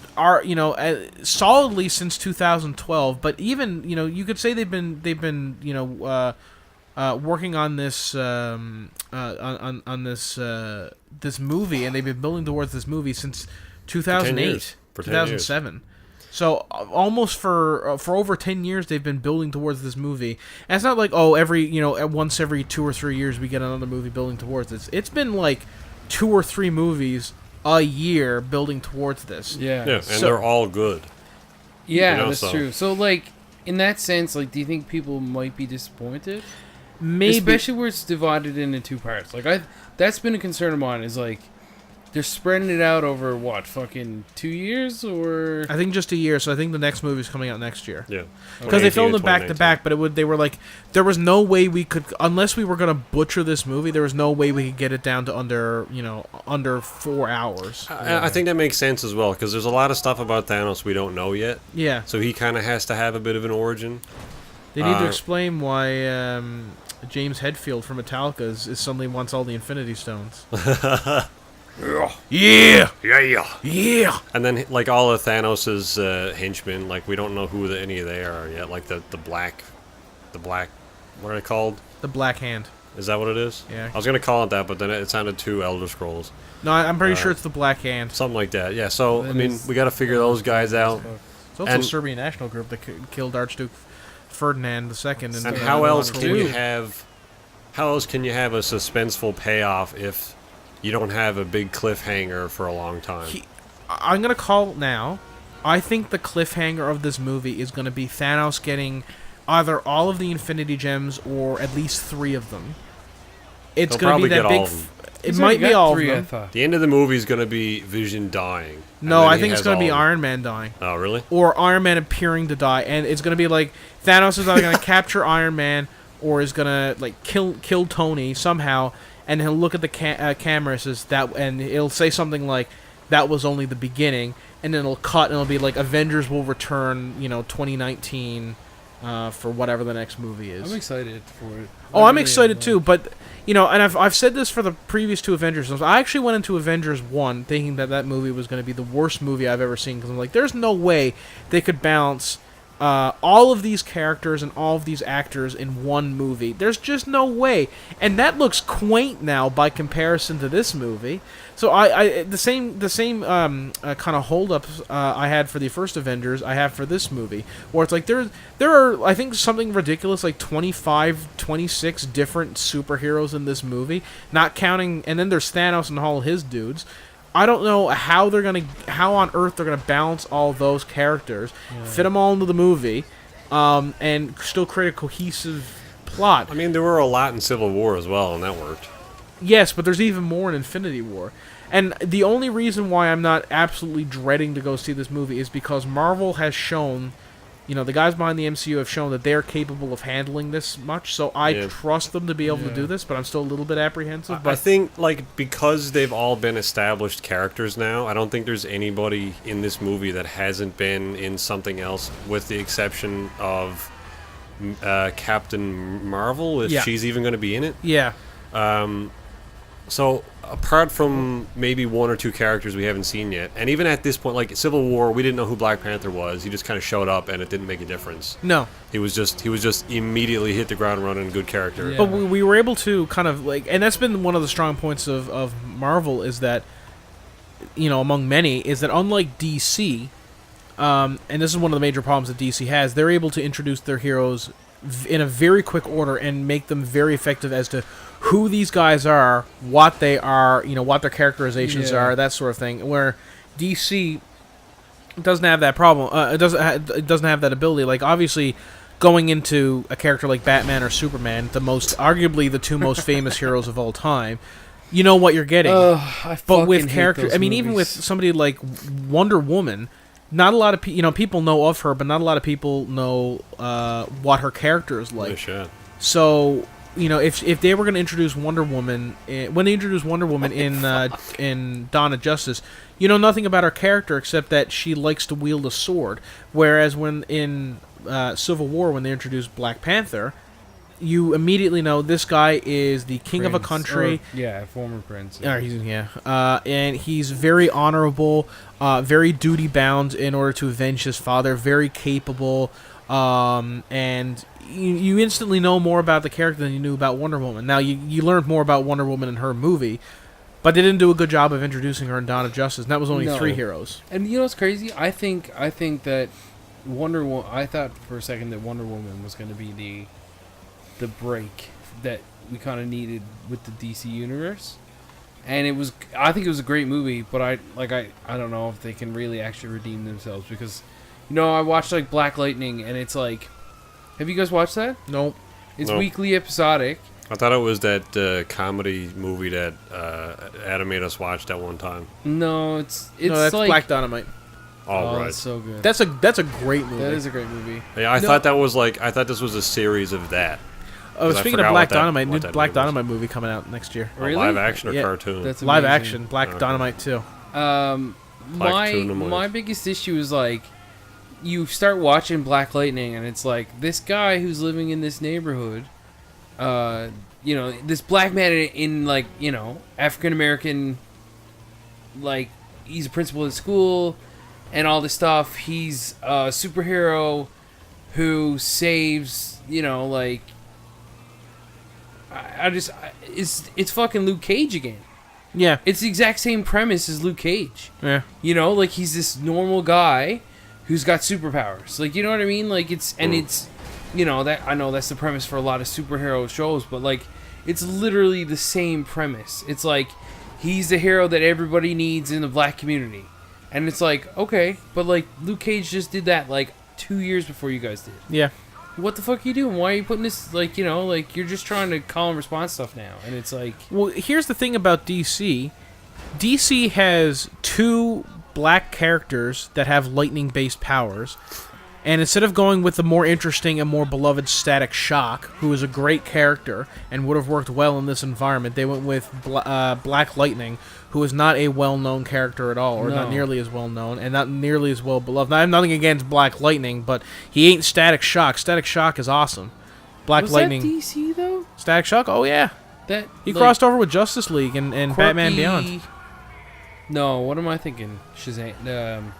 S1: solidly since 2012. But even you could say they've been working on this on this movie, and they've been building towards this movie since 2008,
S3: For 10 years.
S1: 2007. So almost for over 10 years they've been building towards this movie. And it's not like once every 2 or 3 years we get another movie building towards this. It's been like 2 or 3 movies a year building towards this.
S2: Yeah.
S3: Yeah, and
S1: So-
S3: they're all good.
S2: Yeah, that's true. So, like, in that sense, like, do you think people might be disappointed?
S1: Maybe.
S2: Especially where it's divided into 2 parts. Like, that's been a concern of mine, is, like, they're spreading it out over, what, fucking 2 years, or...
S1: I think just a year, so I think the next movie's coming out next year.
S3: Yeah.
S1: Because they
S3: 2018
S1: filmed
S3: to
S1: them back to
S3: 2019.
S1: back, but they were like, there was no way we could, unless we were going to butcher this movie, there was no way we could get it down to under 4 hours.
S3: I think that makes sense as well, because there's a lot of stuff about Thanos we don't know yet.
S1: Yeah.
S3: So he kind of has to have a bit of an origin.
S1: They need to explain why James Hetfield from Metallica is suddenly wants all the Infinity Stones. Yeah! Yeah!
S3: And then, like, all of Thanos' henchmen, like, we don't know who any of they are yet. Like, the black, what are they called?
S1: The Black Hand.
S3: Is that what it is?
S1: Yeah.
S3: I was going to call it that, but then it sounded too Elder Scrolls.
S1: No, I'm pretty sure it's the Black Hand.
S3: Something like that. Yeah, so, I
S2: That
S3: mean,
S2: is-
S3: we got to figure those guys out.
S1: It's also
S3: And-
S1: a Serbian national group that killed Archduke Ferdinand II.
S3: And how else can you have... How else can you have a suspenseful payoff if you don't have a big cliffhanger for a long time?
S1: I'm going to call it now. I think the cliffhanger of this movie is going to be Thanos getting either all of the Infinity Gems or at least 3 of them. It's
S3: He'll
S1: going to be
S3: probably
S1: that
S3: get
S1: big...
S3: all of them.
S1: It
S2: He's
S1: might
S2: already
S1: be
S2: got
S1: all
S2: 3,
S1: of
S2: I
S1: them.
S2: thought.
S3: The end of the movie is going to be Vision dying. and
S1: No,
S3: then
S1: I
S3: he
S1: think it's
S3: has
S1: going to be
S3: all of them.
S1: Iron Man dying.
S3: Oh, really?
S1: Or Iron Man appearing to die. And it's going to be like Thanos is either going to capture Iron Man or is going to like kill Tony somehow. And he'll look at the camera and it'll say something like, that was only the beginning. And then it'll cut and it'll be like, Avengers will return, 2019 for whatever the next movie is.
S2: I'm excited for it.
S1: Oh,
S2: I
S1: I'm
S2: really
S1: excited
S2: am,
S1: too, but and I've said this for the previous 2 Avengers films. I actually went into Avengers 1 thinking that movie was going to be the worst movie I've ever seen, because I'm like, there's no way they could balance all of these characters and all of these actors in one movie. There's just no way, and that looks quaint now by comparison to this movie. So the same kind of holdups I had for the first Avengers I have for this movie, where it's like there are, I think, something ridiculous like 25, 26 different superheroes in this movie, not counting, and then there's Thanos and all his dudes. I don't know how on earth they're gonna balance all those characters, fit them all into the movie, and still create a cohesive plot.
S3: I mean, there were a lot in Civil War as well, and that worked.
S1: Yes, but there's even more in Infinity War. And the only reason why I'm not absolutely dreading to go see this movie is because Marvel has shown, the guys behind the MCU have shown that they're capable of handling this much. So I
S3: Yeah.
S1: trust them to be able to do this, but I'm still a little bit apprehensive.
S3: I
S1: But
S3: think, like, because they've all been established characters now, I don't think there's anybody in this movie that hasn't been in something else, with the exception of Captain Marvel, if
S1: Yeah.
S3: she's even going to be in it.
S1: yeah,
S3: So, apart from maybe 1 or 2 characters we haven't seen yet, and even at this point, like Civil War, we didn't know who Black Panther was. He just kind of showed up, and it didn't make a difference.
S1: no.
S3: He was just immediately hit the ground running, good character.
S2: Yeah.
S1: But we were able to kind of like, and that's been one of the strong points of Marvel, is that, among many, is that unlike DC, and this is one of the major problems that DC has, they're able to introduce their heroes in a very quick order and make them very effective as to who these guys are, what they are, what their characterizations
S2: Yeah.
S1: are, that sort of thing. Where DC doesn't have that problem. It doesn't have that ability. Like, obviously, going into a character like Batman or Superman, arguably the 2 most famous heroes of all time, you know what you're getting.
S2: I
S1: But with
S2: fucking hate
S1: characters,
S2: those
S1: I mean, even with
S2: movies.
S1: somebody like Wonder Woman, not a lot of people know of her, but not a lot of people know what her character is like.
S3: Nice shot.
S1: So, if they were going to introduce Wonder Woman, when they introduced Wonder Woman in Dawn of Justice, you know nothing about her character except that she likes to wield a sword. Whereas when in Civil War, when they introduced Black Panther, you immediately know this guy is the king of a
S2: Prince,
S1: country.
S2: former prince.
S1: And he's very honorable, very duty bound in order to avenge his father. Very capable, and you instantly know more about the character than you knew about Wonder Woman. Now you learned more about Wonder Woman in her movie, but they didn't do a good job of introducing her in Dawn of Justice. And that was only 3 heroes.
S2: And you know what's crazy? I think that I thought for a second that Wonder Woman was going to be the break that we kind of needed with the DC universe, and I think it was a great movie, but I don't know if they can really actually redeem themselves, because I watched like Black Lightning, and it's like, have you guys watched that?
S1: Nope.
S2: It's
S3: Nope.
S2: weekly episodic.
S3: I thought it was that comedy movie that Adam made us watch that one time.
S2: No, it's
S1: That's
S2: like
S1: Black Dynamite.
S3: All right.
S2: It's so good.
S1: That's a great movie.
S2: That is a great movie.
S3: Yeah, I thought this was a series of that.
S1: Oh,
S3: 'Cause I
S1: speaking of
S3: forgot
S1: Black
S3: what that-
S1: Dynamite,
S3: what
S1: new
S3: that
S1: Black
S3: movie was.
S1: Dynamite movie coming out next year.
S3: A
S2: Really?
S3: live action or
S1: Yeah.
S3: cartoon?
S2: That's
S1: Live
S2: amazing.
S1: action, Black
S3: Okay.
S1: Dynamite 2.
S3: Tuna
S2: My biggest issue is like, you start watching Black Lightning, and it's like this guy who's living in this neighborhood, this black man in like African American, like he's a principal at school, and all this stuff. He's a superhero who saves, it's fucking Luke Cage again.
S1: Yeah.
S2: It's the exact same premise as Luke Cage.
S1: Yeah.
S2: Like he's this normal guy who's got superpowers. Like, you know what I mean? Like it's that I know that's the premise for a lot of superhero shows, but like it's literally the same premise. It's like he's the hero that everybody needs in the black community. And it's like, okay, but like Luke Cage just did that like 2 years before you guys did.
S1: Yeah.
S2: What the fuck are you doing? Why are you putting this, like, like you're just trying to call and response stuff now, and it's like,
S1: Well, here's the thing about DC. DC has 2 black characters that have lightning-based powers, and instead of going with the more interesting and more beloved Static Shock, who is a great character and would have worked well in this environment, they went with Black Lightning, who is not a well-known character at all, or not
S2: No.
S1: nearly as well-known, and not nearly as well-beloved. Now, I have nothing against Black Lightning, but he ain't Static Shock. Static Shock is awesome. Black
S2: was
S1: Lightning...
S2: that DC though?
S1: Static Shock? Oh, yeah.
S2: That
S1: He
S2: like,
S1: crossed over with Justice League and Batman
S2: quirky-
S1: Beyond.
S2: No, what am I thinking? Shazam.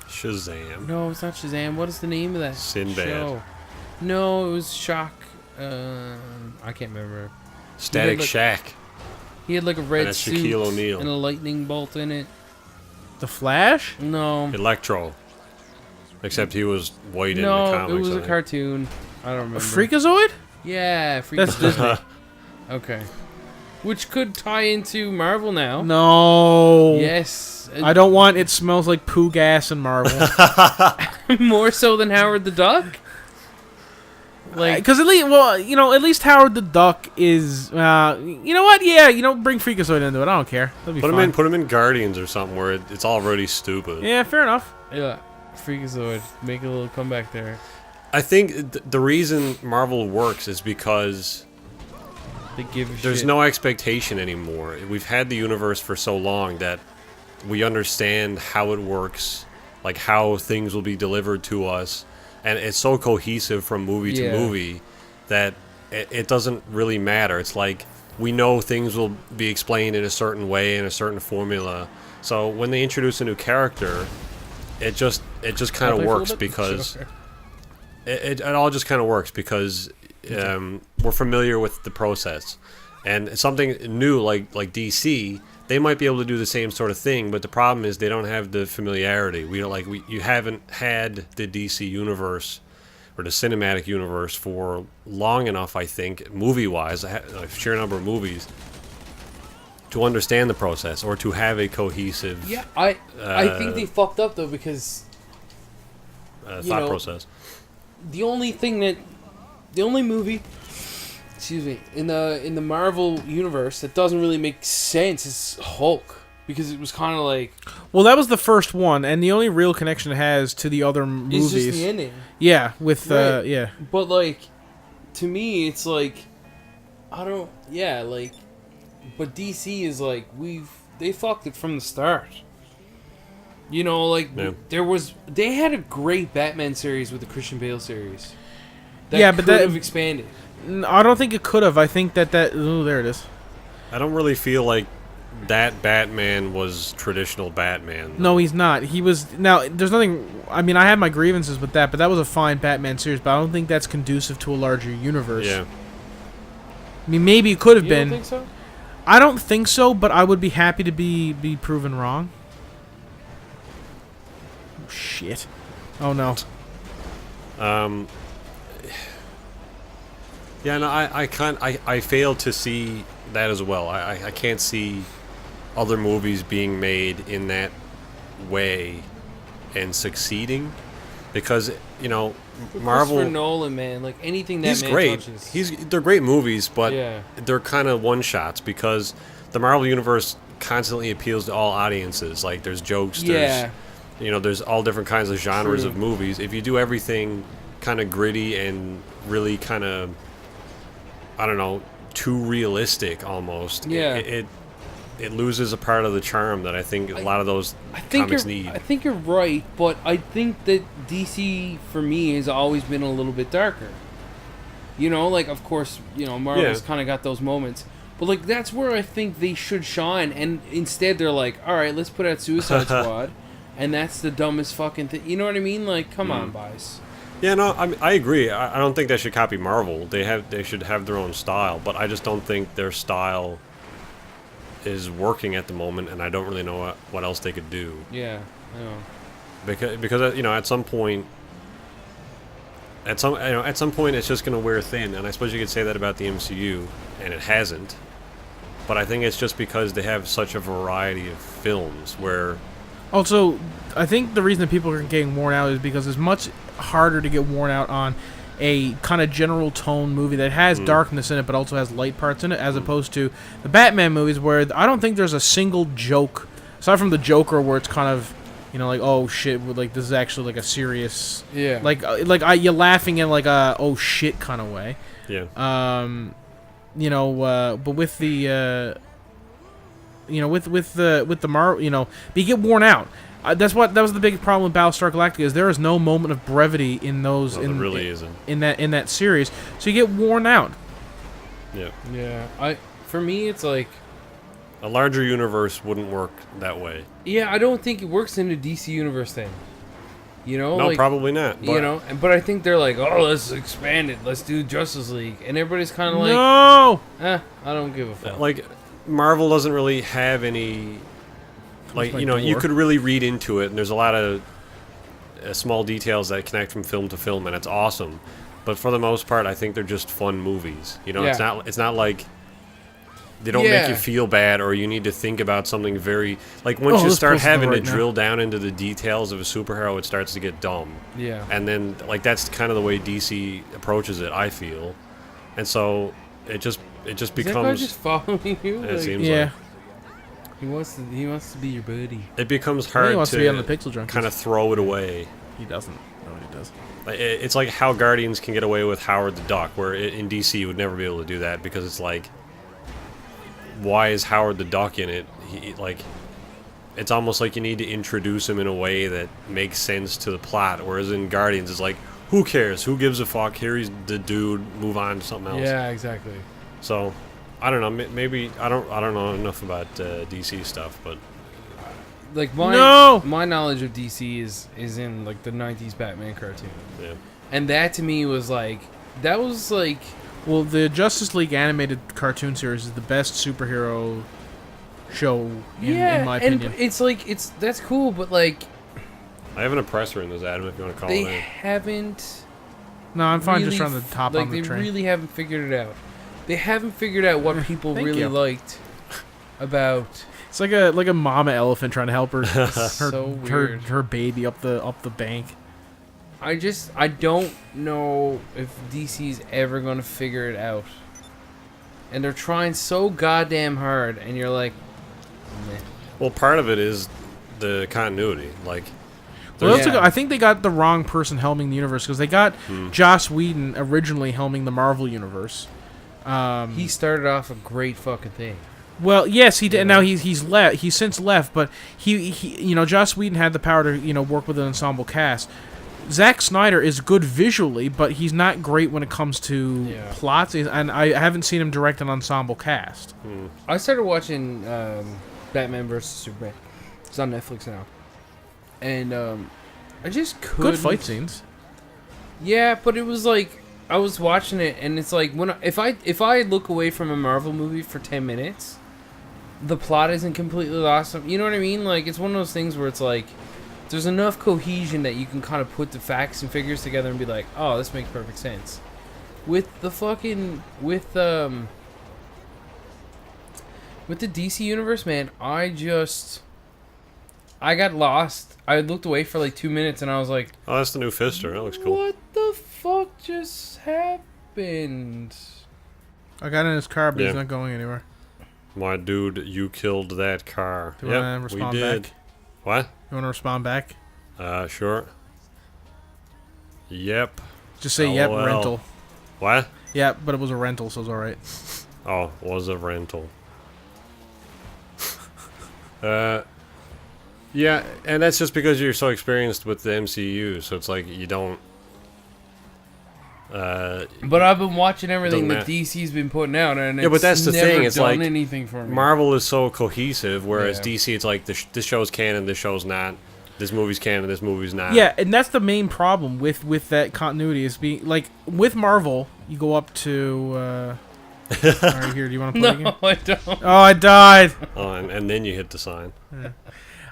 S3: Shazam.
S2: No, it's not Shazam. What is the name of that
S3: Sinbad.
S2: show? No, it was Shock. I can't remember.
S3: Static
S2: like-
S3: Shack.
S2: He had like a red
S3: that's
S2: suit
S3: Shaquille O'Neal.
S2: and a lightning bolt in it.
S1: The Flash?
S2: No,
S3: Electro. Except he was white in the
S2: no,
S3: comics.
S2: it was
S3: I
S2: a
S3: think.
S2: cartoon. I don't remember.
S1: A Freakazoid?
S2: Yeah,
S1: That's Disney.
S2: Okay. Which could tie into Marvel now.
S1: No.
S2: Yes.
S1: I don't want It Smells Like Poo Gas in Marvel.
S2: More so than Howard the Duck? Like,
S1: Because at least Howard the Duck is, you know what? Yeah, bring Freakazoid into it. I don't care. That'll be fine.
S3: Put him in Guardians or something where it's already stupid.
S1: Yeah, fair enough.
S2: yeah, Freakazoid. Make a little comeback there.
S3: I think the reason Marvel works is because
S2: They give a
S3: there's
S2: shit.
S3: no expectation anymore. We've had the universe for so long that we understand how it works, like how things will be delivered to us, and it's so cohesive from movie to
S2: Yeah.
S3: movie that it doesn't really matter. It's like we know things will be explained in a certain way, in a certain formula. So when they introduce a new character, it just kind of works because
S2: Sure.
S3: it all just kind of works because we're familiar with the process, and something new like DC, they might be able to do the same sort of thing, but the problem is they don't have the familiarity. You haven't had the DC universe or the cinematic universe for long enough, I think, movie-wise, a sheer number of movies, to understand the process or to have a cohesive
S2: Yeah, I think they fucked up though, because
S3: thought process.
S2: the only movie, excuse me, in the Marvel universe that doesn't really make sense is Hulk, because it was kind of like,
S1: Well, that was the first one, and the only real connection it has to the other movies.
S2: it's just the ending.
S1: Yeah, with
S2: Right.
S1: yeah.
S2: But like, to me, it's like, but DC is like, they fucked it from the start.
S3: Yeah.
S2: They had a great Batman series with the Christian Bale series.
S1: Yeah, but
S2: could
S1: that-
S2: have expanded.
S1: I don't think it could have. I think that ooh, there it is.
S3: I don't really feel like that Batman was traditional Batman.
S1: No, he's not. He was... Now, there's nothing... I mean, I had my grievances with that, but that was a fine Batman series, but I don't think that's conducive to a larger universe.
S3: Yeah.
S1: I mean, maybe it could have
S2: You
S1: been.
S2: don't think so?
S1: I don't think so, but I would be happy to be proven wrong. Oh, shit. Oh, no.
S3: Yeah, no, I fail to see that as well. I can't see other movies being made in that way and succeeding, because Marvel.
S2: Christopher Nolan, man, like anything that
S3: He's
S2: man
S3: great.
S2: touches.
S3: They're great movies, but
S2: Yeah.
S3: they're kind of one shots because the Marvel universe constantly appeals to all audiences. Like there's jokes,
S2: Yeah.
S3: there's all different kinds of genres
S2: True.
S3: of movies. If you do everything kind of gritty and really kind of, I don't know, too realistic almost,
S2: Yeah.
S3: it loses a part of the charm that I think a lot of those comics need.
S2: I think you're right, but I think that DC for me has always been a little bit darker. Like of course, Marvel's kind of got those moments, but like that's where I think they should shine. And instead, they're like, all right, let's put out Suicide Squad, and that's the dumbest fucking thing. You know what I mean? Like, come on, guys.
S3: Yeah, no, I agree. I don't think they should copy Marvel. They should have their own style, but I just don't think their style is working at the moment, and I don't really know what else they could do.
S2: Yeah, I know.
S3: Because at some point, at some point, it's just going to wear thin, and I suppose you could say that about the MCU, and it hasn't. But I think it's just because they have such a variety of films where.
S1: Also, I think the reason that people are getting worn out is because it's much harder to get worn out on a kind of general tone movie that has darkness in it but also has light parts in it, as opposed to the Batman movies where I don't think there's a single joke, aside from the Joker, where it's kind of, like, oh shit, like this is actually like a serious,
S2: Yeah.
S1: you're laughing in like a oh shit kind of way.
S3: Yeah.
S1: But with the with the Marvel, you get worn out. That was the big problem with Battlestar Galactica, is there is no moment of brevity in those.
S3: There really isn't.
S1: In that series, so you get worn out.
S3: Yeah.
S2: Yeah. For me, it's like.
S3: A larger universe wouldn't work that way.
S2: Yeah, I don't think it works in the DC universe thing.
S3: No, probably not. But
S2: but I think they're like, oh, let's expand it. Let's do Justice League, and everybody's kind of like,
S1: No.
S2: I don't give a fuck.
S3: Like, Marvel doesn't really have any. Like,
S1: my
S3: you
S1: door.
S3: could really read into it, and there's a lot of small details that connect from film to film, and it's awesome. But for the most part, I think they're just fun movies.
S2: Yeah.
S3: It's not like they don't make you feel bad, or you need to think about something very. Like, once you
S1: this
S3: start
S1: pulls
S3: having
S1: me
S3: to
S1: right now.
S3: drill down into the details of a superhero, it starts to get dumb.
S2: Yeah.
S3: And then, like, that's kind of the way DC approaches it, I feel. And so it just
S2: Is that guy
S3: becomes.
S2: just following you?
S3: It
S2: Like,
S3: seems
S1: Yeah.
S3: like
S2: he wants to be your buddy.
S3: it becomes
S1: He
S3: hard
S1: wants to be on the
S3: to
S1: PixelJunkies.
S3: kind of throw it away.
S1: He doesn't. Nobody does.
S3: Like, it's like how Guardians can get away with Howard the Duck, where in DC you would never be able to do that, because it's like, why is Howard the Duck in it? It's almost like you need to introduce him in a way that makes sense to the plot, whereas in Guardians it's like, who cares? Who gives a fuck? Here he's the dude. Move on to something else.
S2: Yeah, exactly.
S3: So, I don't know. Maybe I don't know enough about DC stuff, but
S2: Like my knowledge of DC is in like the '90s Batman cartoon,
S3: yeah.
S2: and that to me was like
S1: Well, the Justice League animated cartoon series is the best superhero show in my opinion.
S2: and it's that's cool, but like
S3: I have an oppressor in this, Adam, if you want to call
S2: they
S3: it in.
S2: haven't.
S1: No, I'm fine
S2: really
S1: just trying to top
S2: like
S1: on the
S2: they
S1: train.
S2: really haven't figured it out. They haven't figured out what people
S1: Thank
S2: really
S1: you.
S2: liked about.
S1: It's like a mama elephant trying to help her
S2: So weird.
S1: her baby up the bank.
S2: I don't know if DC's ever gonna figure it out, and they're trying so goddamn hard, and you're like, meh.
S3: Well, part of it is the continuity. Like,
S1: Well,
S2: Yeah.
S1: I think they got the wrong person helming the universe, because they got Joss Whedon originally helming the Marvel universe.
S2: He started off a great fucking thing.
S1: Well, yes, he did.
S2: Yeah.
S1: Now he's left. He's since left, but he Joss Whedon had the power to work with an ensemble cast. Zack Snyder is good visually, but he's not great when it comes to
S2: Yeah.
S1: plots. And I haven't seen him direct an ensemble cast.
S2: I started watching Batman vs Superman. It's on Netflix now, and I just couldn't.
S1: Good fight scenes.
S2: Yeah, but it was like I was watching it, and it's like if I look away from a Marvel movie for 10 minutes, the plot isn't completely lost. You know what I mean? Like it's one of those things where it's like there's enough cohesion that you can kind of put the facts and figures together and be like, oh, this makes perfect sense. With the DC universe, man, I got lost. I looked away for like 2 minutes and I was like,
S3: Oh, that's the new Fister. That looks cool.
S2: what the fuck just happened?
S1: I got in his car, but he's
S3: Yeah.
S1: not going anywhere.
S3: My dude, you killed that car.
S1: Do you want to respond
S3: we did.
S1: back?
S3: What?
S1: You want to respond back?
S3: Sure. Yep.
S1: Just say, yep,
S3: LOL.
S1: rental.
S3: What?
S1: Yeah, but it was a rental, so it's alright.
S3: Oh, was a rental. Yeah, and that's just because you're so experienced with the MCU, so it's like you don't.
S2: But I've been watching everything
S3: Doesn't
S2: that
S3: matter.
S2: DC's been putting out, and
S3: Yeah, but that's the
S2: never
S3: thing, it's
S2: done
S3: like
S2: anything for me.
S3: Marvel is so cohesive, whereas
S2: Yeah.
S3: DC, it's like this show's canon, this show's not. This movie's canon, this movie's not.
S1: Yeah, and that's the main problem with that continuity is being like with Marvel. You go up to. Alright, here. Do you want to play again?
S2: No, I don't.
S1: Oh, I died.
S3: Oh, and then you hit the sign.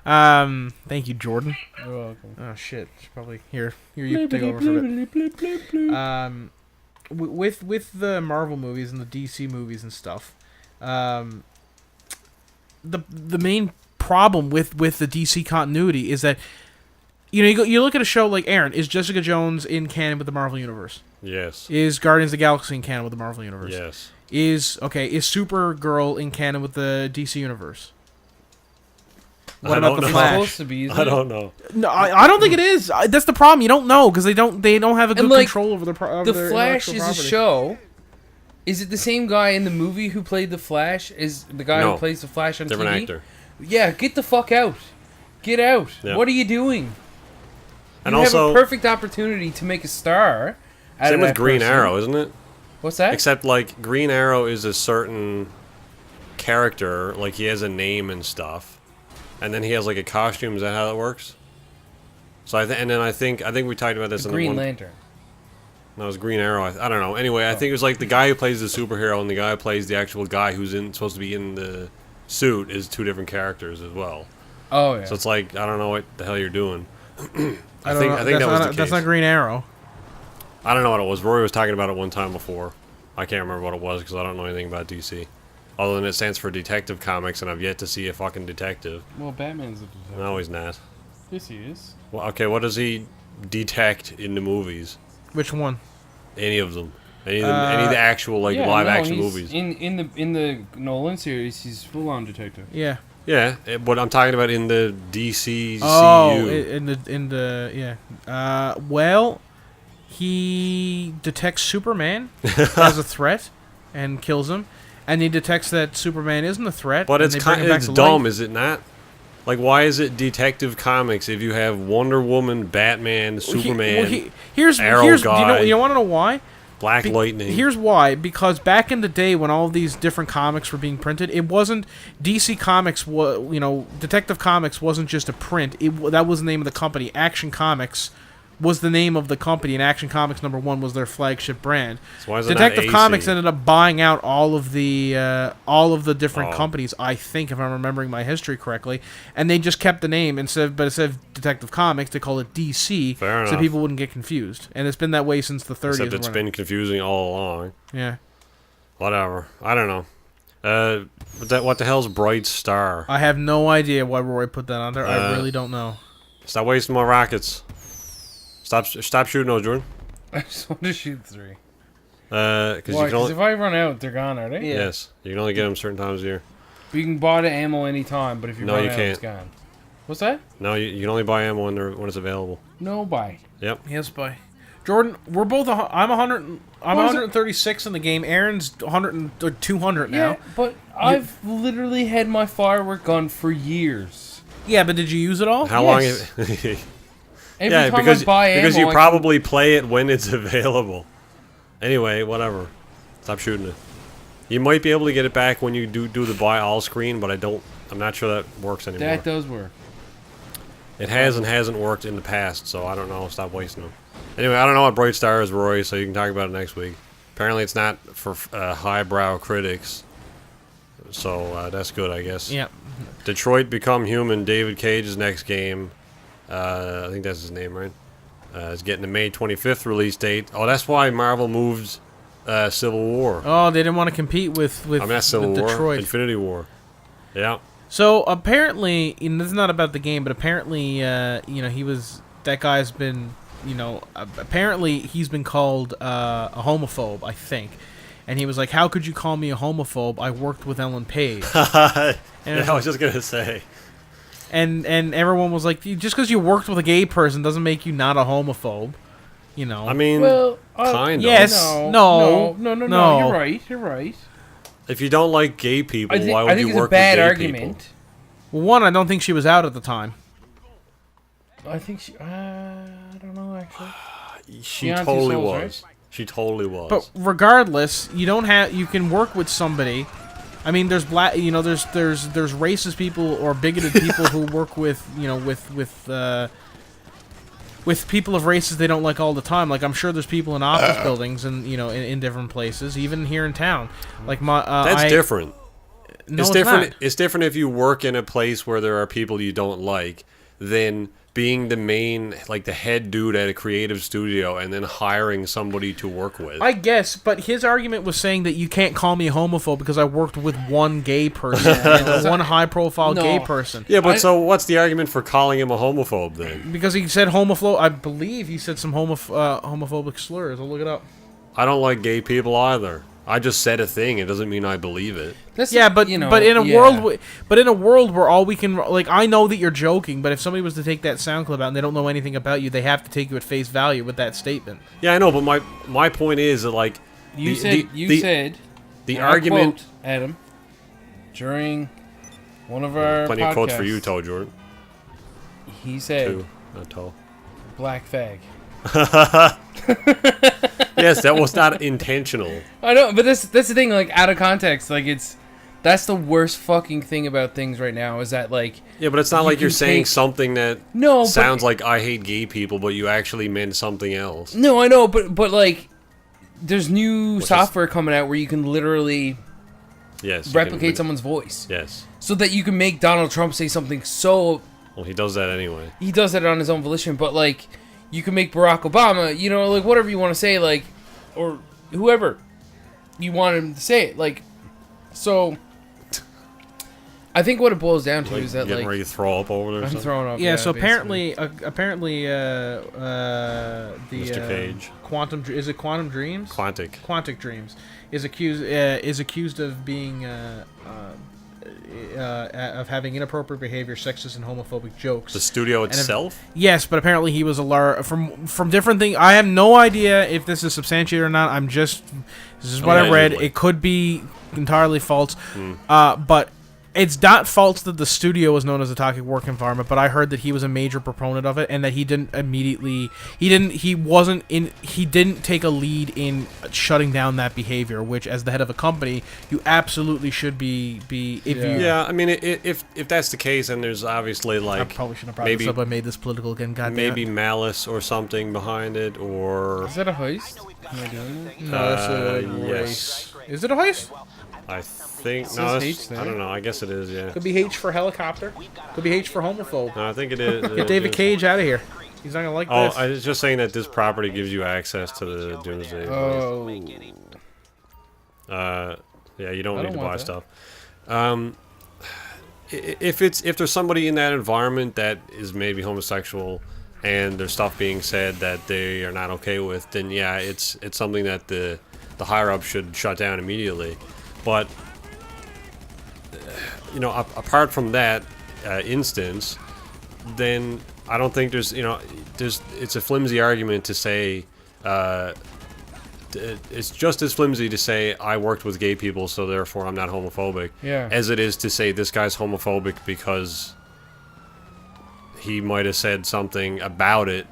S1: Thank you, Jordan.
S2: You're welcome.
S1: Oh shit. Should probably here. You take over for a bit. With the Marvel movies and the DC movies and stuff, the main problem with the DC continuity is that you look at a show like Aaron. Is Jessica Jones in canon with the Marvel universe?
S3: Yes.
S1: Is Guardians of the Galaxy in canon with the Marvel universe?
S3: Yes.
S1: Is Supergirl in canon with the DC universe? What
S3: I
S1: about
S3: don't
S1: the
S3: know.
S2: It's
S1: Flash?
S2: supposed to be, isn't
S3: I
S2: it?
S3: don't know.
S1: No, I don't think it is. That's the problem. You don't know because they don't have a good
S2: like,
S1: control over their
S2: The
S1: their
S2: Flash
S1: intellectual
S2: is
S1: property.
S2: a show. Is it the same guy in the movie who played the Flash? Is the guy
S3: No.
S2: who plays the Flash on
S3: Different
S2: TV?
S3: actor.
S2: Yeah, get the fuck out. Get out.
S3: Yeah.
S2: What are you doing?
S3: And
S2: You
S3: also,
S2: have a perfect opportunity to make a star. Out
S3: same
S2: of
S3: with
S2: that
S3: Green
S2: person.
S3: Arrow, isn't it?
S2: What's that?
S3: Except like Green Arrow is a certain character, like he has a name and stuff, and then he has like a costume. Is that how that works? So I think we talked about this in
S2: Green
S3: the one.
S2: Lantern.
S3: No, it was Green Arrow. I don't know. Anyway, I think it was like the guy who plays the superhero and the guy who plays the actual guy who's supposed to be in the suit is two different characters as well.
S2: Oh yeah.
S3: So it's like I don't know what the hell you're doing.
S1: I
S3: I
S1: don't
S3: think
S1: know.
S3: that was the
S1: That's
S3: case.
S1: not Green Arrow.
S3: I don't know what it was. Rory was talking about it one time before. I can't remember what it was because I don't know anything about DC. Other than it stands for Detective Comics, and I've yet to see a fucking detective.
S2: Well, Batman's a detective.
S3: No, he's not.
S2: Yes, he is.
S3: Well, okay, what does he detect in the movies?
S1: Which one?
S3: Any of them? Any of the actual live action movies?
S2: In the Nolan series, he's full on detective.
S1: Yeah.
S3: Yeah, but I'm talking about in the DCCU.
S1: Oh, in the yeah. Well, he detects Superman as a threat and kills him, and he detects that Superman isn't a threat.
S3: But
S1: and
S3: it's
S1: they bring
S3: kind
S1: him back
S3: it's
S1: to
S3: dumb,
S1: life.
S3: is it not? Like, why is it Detective Comics if you have Wonder Woman, Batman, Superman,
S1: Here's
S3: Arrow
S1: do you
S3: guy.
S1: want to know why?
S3: Black Lightning?
S1: Here's why. Because back in the day when all these different comics were being printed, it wasn't DC Comics. Detective Comics wasn't just a print. That was the name of the company. Action Comics was the name of the company, and Action Comics #1 was their flagship brand.
S3: So why is it not
S1: Detective
S3: AC?
S1: Comics ended up buying out all of the different
S3: Oh.
S1: companies. I think, if I'm remembering my history correctly, and they just kept the name instead of Detective Comics, they call it DC,
S3: Fair
S1: so
S3: enough.
S1: people wouldn't get confused. And it's been that way since the 30s.
S3: Except it's
S1: or whatever.
S3: been confusing all along.
S1: Yeah.
S3: Whatever. I don't know. What the hell's Bright Star?
S1: I have no idea why Roy put that on there. I
S3: Uh,
S1: really don't know.
S3: Stop wasting my rockets. Stop shooting those, Jordan.
S2: I just want to shoot 3.
S3: Because
S2: Why?
S3: you can
S2: 'Cause
S3: only
S2: if I run out, they're gone, are they?
S3: yes, you can only get them certain times a year.
S2: You can buy the ammo anytime, but if you
S3: No,
S2: run
S3: you
S2: out,
S3: can't.
S2: it's gone. What's that?
S3: No, you can only buy ammo when it's available.
S2: No buy.
S3: Yep.
S1: Yes, bye. Jordan, we're both. I'm 100. I'm
S2: What is it?
S1: 136 in the game. Aaron's 200 now.
S2: Yeah, but I've literally had my firework gun for years.
S1: Yeah, but did you use it all?
S3: How
S2: Yes.
S3: long?
S2: Every
S3: Yeah,
S2: time
S3: because
S2: I buy ammo,
S3: you
S2: I
S3: probably play it when it's available. Anyway, whatever. Stop shooting it. You might be able to get it back when you do the buy all screen, but I'm not sure that works anymore.
S2: that does work.
S3: It has and hasn't worked in the past, so I don't know. Stop wasting them. Anyway, I don't know what Bright Star is, Roy, so you can talk about it next week. Apparently, it's not for highbrow critics, so that's good, I guess.
S1: Yeah.
S3: Detroit Become Human, David Cage's next game. I think that's his name, right? It's getting a May 25th release date. Oh, that's why Marvel moved Civil War.
S1: Oh, they didn't want to compete with
S3: I mean, that's Civil War.
S1: Detroit.
S3: Infinity War. Yeah.
S1: So apparently, and this is not about the game, but apparently, that guy's been, apparently he's been called a homophobe, I think. And he was like, "How could you call me a homophobe? I worked with Ellen Page."
S3: Yeah, I was just gonna say.
S1: And everyone was like, "Just because you worked with a gay person doesn't make you not a homophobe."
S3: I mean,
S2: Well,
S3: kind of.
S1: yes.
S2: No.
S1: No.
S2: You're right. You're right.
S3: If you don't like gay people, why would
S2: I think
S3: you
S2: it's
S3: work
S2: a bad
S3: with gay
S2: argument.
S3: people?
S1: Well, one, I don't think she was out at the time.
S2: I think she. I don't know actually.
S3: She
S2: Beyonce
S3: totally
S2: Souls,
S3: was.
S2: right?
S3: She totally was.
S1: But regardless, you can work with somebody. I mean, there's there's racist people or bigoted people who work with with people of races they don't like all the time. Like, I'm sure there's people in office buildings and in different places, even here in town. Like
S3: that's different.
S1: No,
S3: it's
S1: it's
S3: different.
S1: not.
S3: It's different if you work in a place where there are people you don't like than being the main, like the head dude at a creative studio and then hiring somebody to work with.
S1: I guess, but his argument was saying that you can't call me a homophobe because I worked with one gay person, and one high-profile gay person.
S3: Yeah, but so what's the argument for calling him a homophobe then?
S1: Because he said homophobe. I believe he said some homophobic slurs. I'll look it up.
S3: I don't like gay people either. I just said a thing. It doesn't mean I believe it.
S2: But
S1: in a world where all we can, like, I know that you're joking, but if somebody was to take that sound clip out and they don't know anything about you, they have to take you at face value with that statement.
S3: Yeah, I know, but my point is that, like,
S2: you said
S3: the
S2: and I
S3: argument.
S2: quote, Adam, during one of our
S3: Plenty
S2: podcasts,
S3: of quotes for you, Toe Jordan.
S2: He said,
S3: Two, not Toe.
S2: "Black fag."
S3: Yes, that was not intentional.
S2: I know, but that's the thing. Like, out of context, like, that's the worst fucking thing about things right now is that, like,
S3: Yeah, but it's not like you're saying something that sounds like I hate gay people, but you actually meant something else.
S2: No, I know, but like, there's new software coming out where you can literally replicate someone's voice.
S3: Yes.
S2: So that you can make Donald Trump say something so.
S3: Well, he does that anyway.
S2: He does that on his own volition, but like, you can make Barack Obama, like whatever you want to say, like, or whoever you want him to say it, like, so. I think what it boils down to is that,
S3: getting
S2: like,
S3: ready to throw up over there.
S2: I'm throwing up.
S1: Yeah, so
S2: basically.
S1: apparently, the
S3: Mr. Cage.
S1: Quantum Dreams? Quantic Dreams is accused of being of having inappropriate behavior, sexist and homophobic jokes.
S3: The studio itself?
S1: Yes, but apparently he was from different things. I have no idea if this is substantiated or not. This is what I read. It could be entirely false, but. It's not false that the studio was known as a toxic work environment, but I heard that he was a major proponent of it, and that he didn't take a lead in shutting down that behavior. Which, as the head of a company, you absolutely should be.
S3: Yeah, I mean, if that's the case, and there's obviously, like,
S1: I probably shouldn't have brought this up. I made this political again. Goddamn.
S3: Maybe malice or something behind it, or
S2: is that a heist? Am I doing it?
S1: No, that's a
S3: yes.
S1: Is it a heist?
S3: I think no. I don't know. I guess it is. Yeah.
S1: Could be H for helicopter. Could be H for homophobe.
S3: No, I think it is.
S1: Get David Cage out of here. He's not gonna like this.
S3: I was just saying that this property gives you access to the Doomsday.
S2: Oh.
S3: Yeah, you don't need to buy stuff. If there's somebody in that environment that is maybe homosexual, and there's stuff being said that they are not okay with, then yeah, it's something that the higher up should shut down immediately. But apart from that instance, then I don't think it's a flimsy argument to say it's just as flimsy to say I worked with gay people, so therefore I'm not homophobic, as it is to say this guy's homophobic because he might have said something about it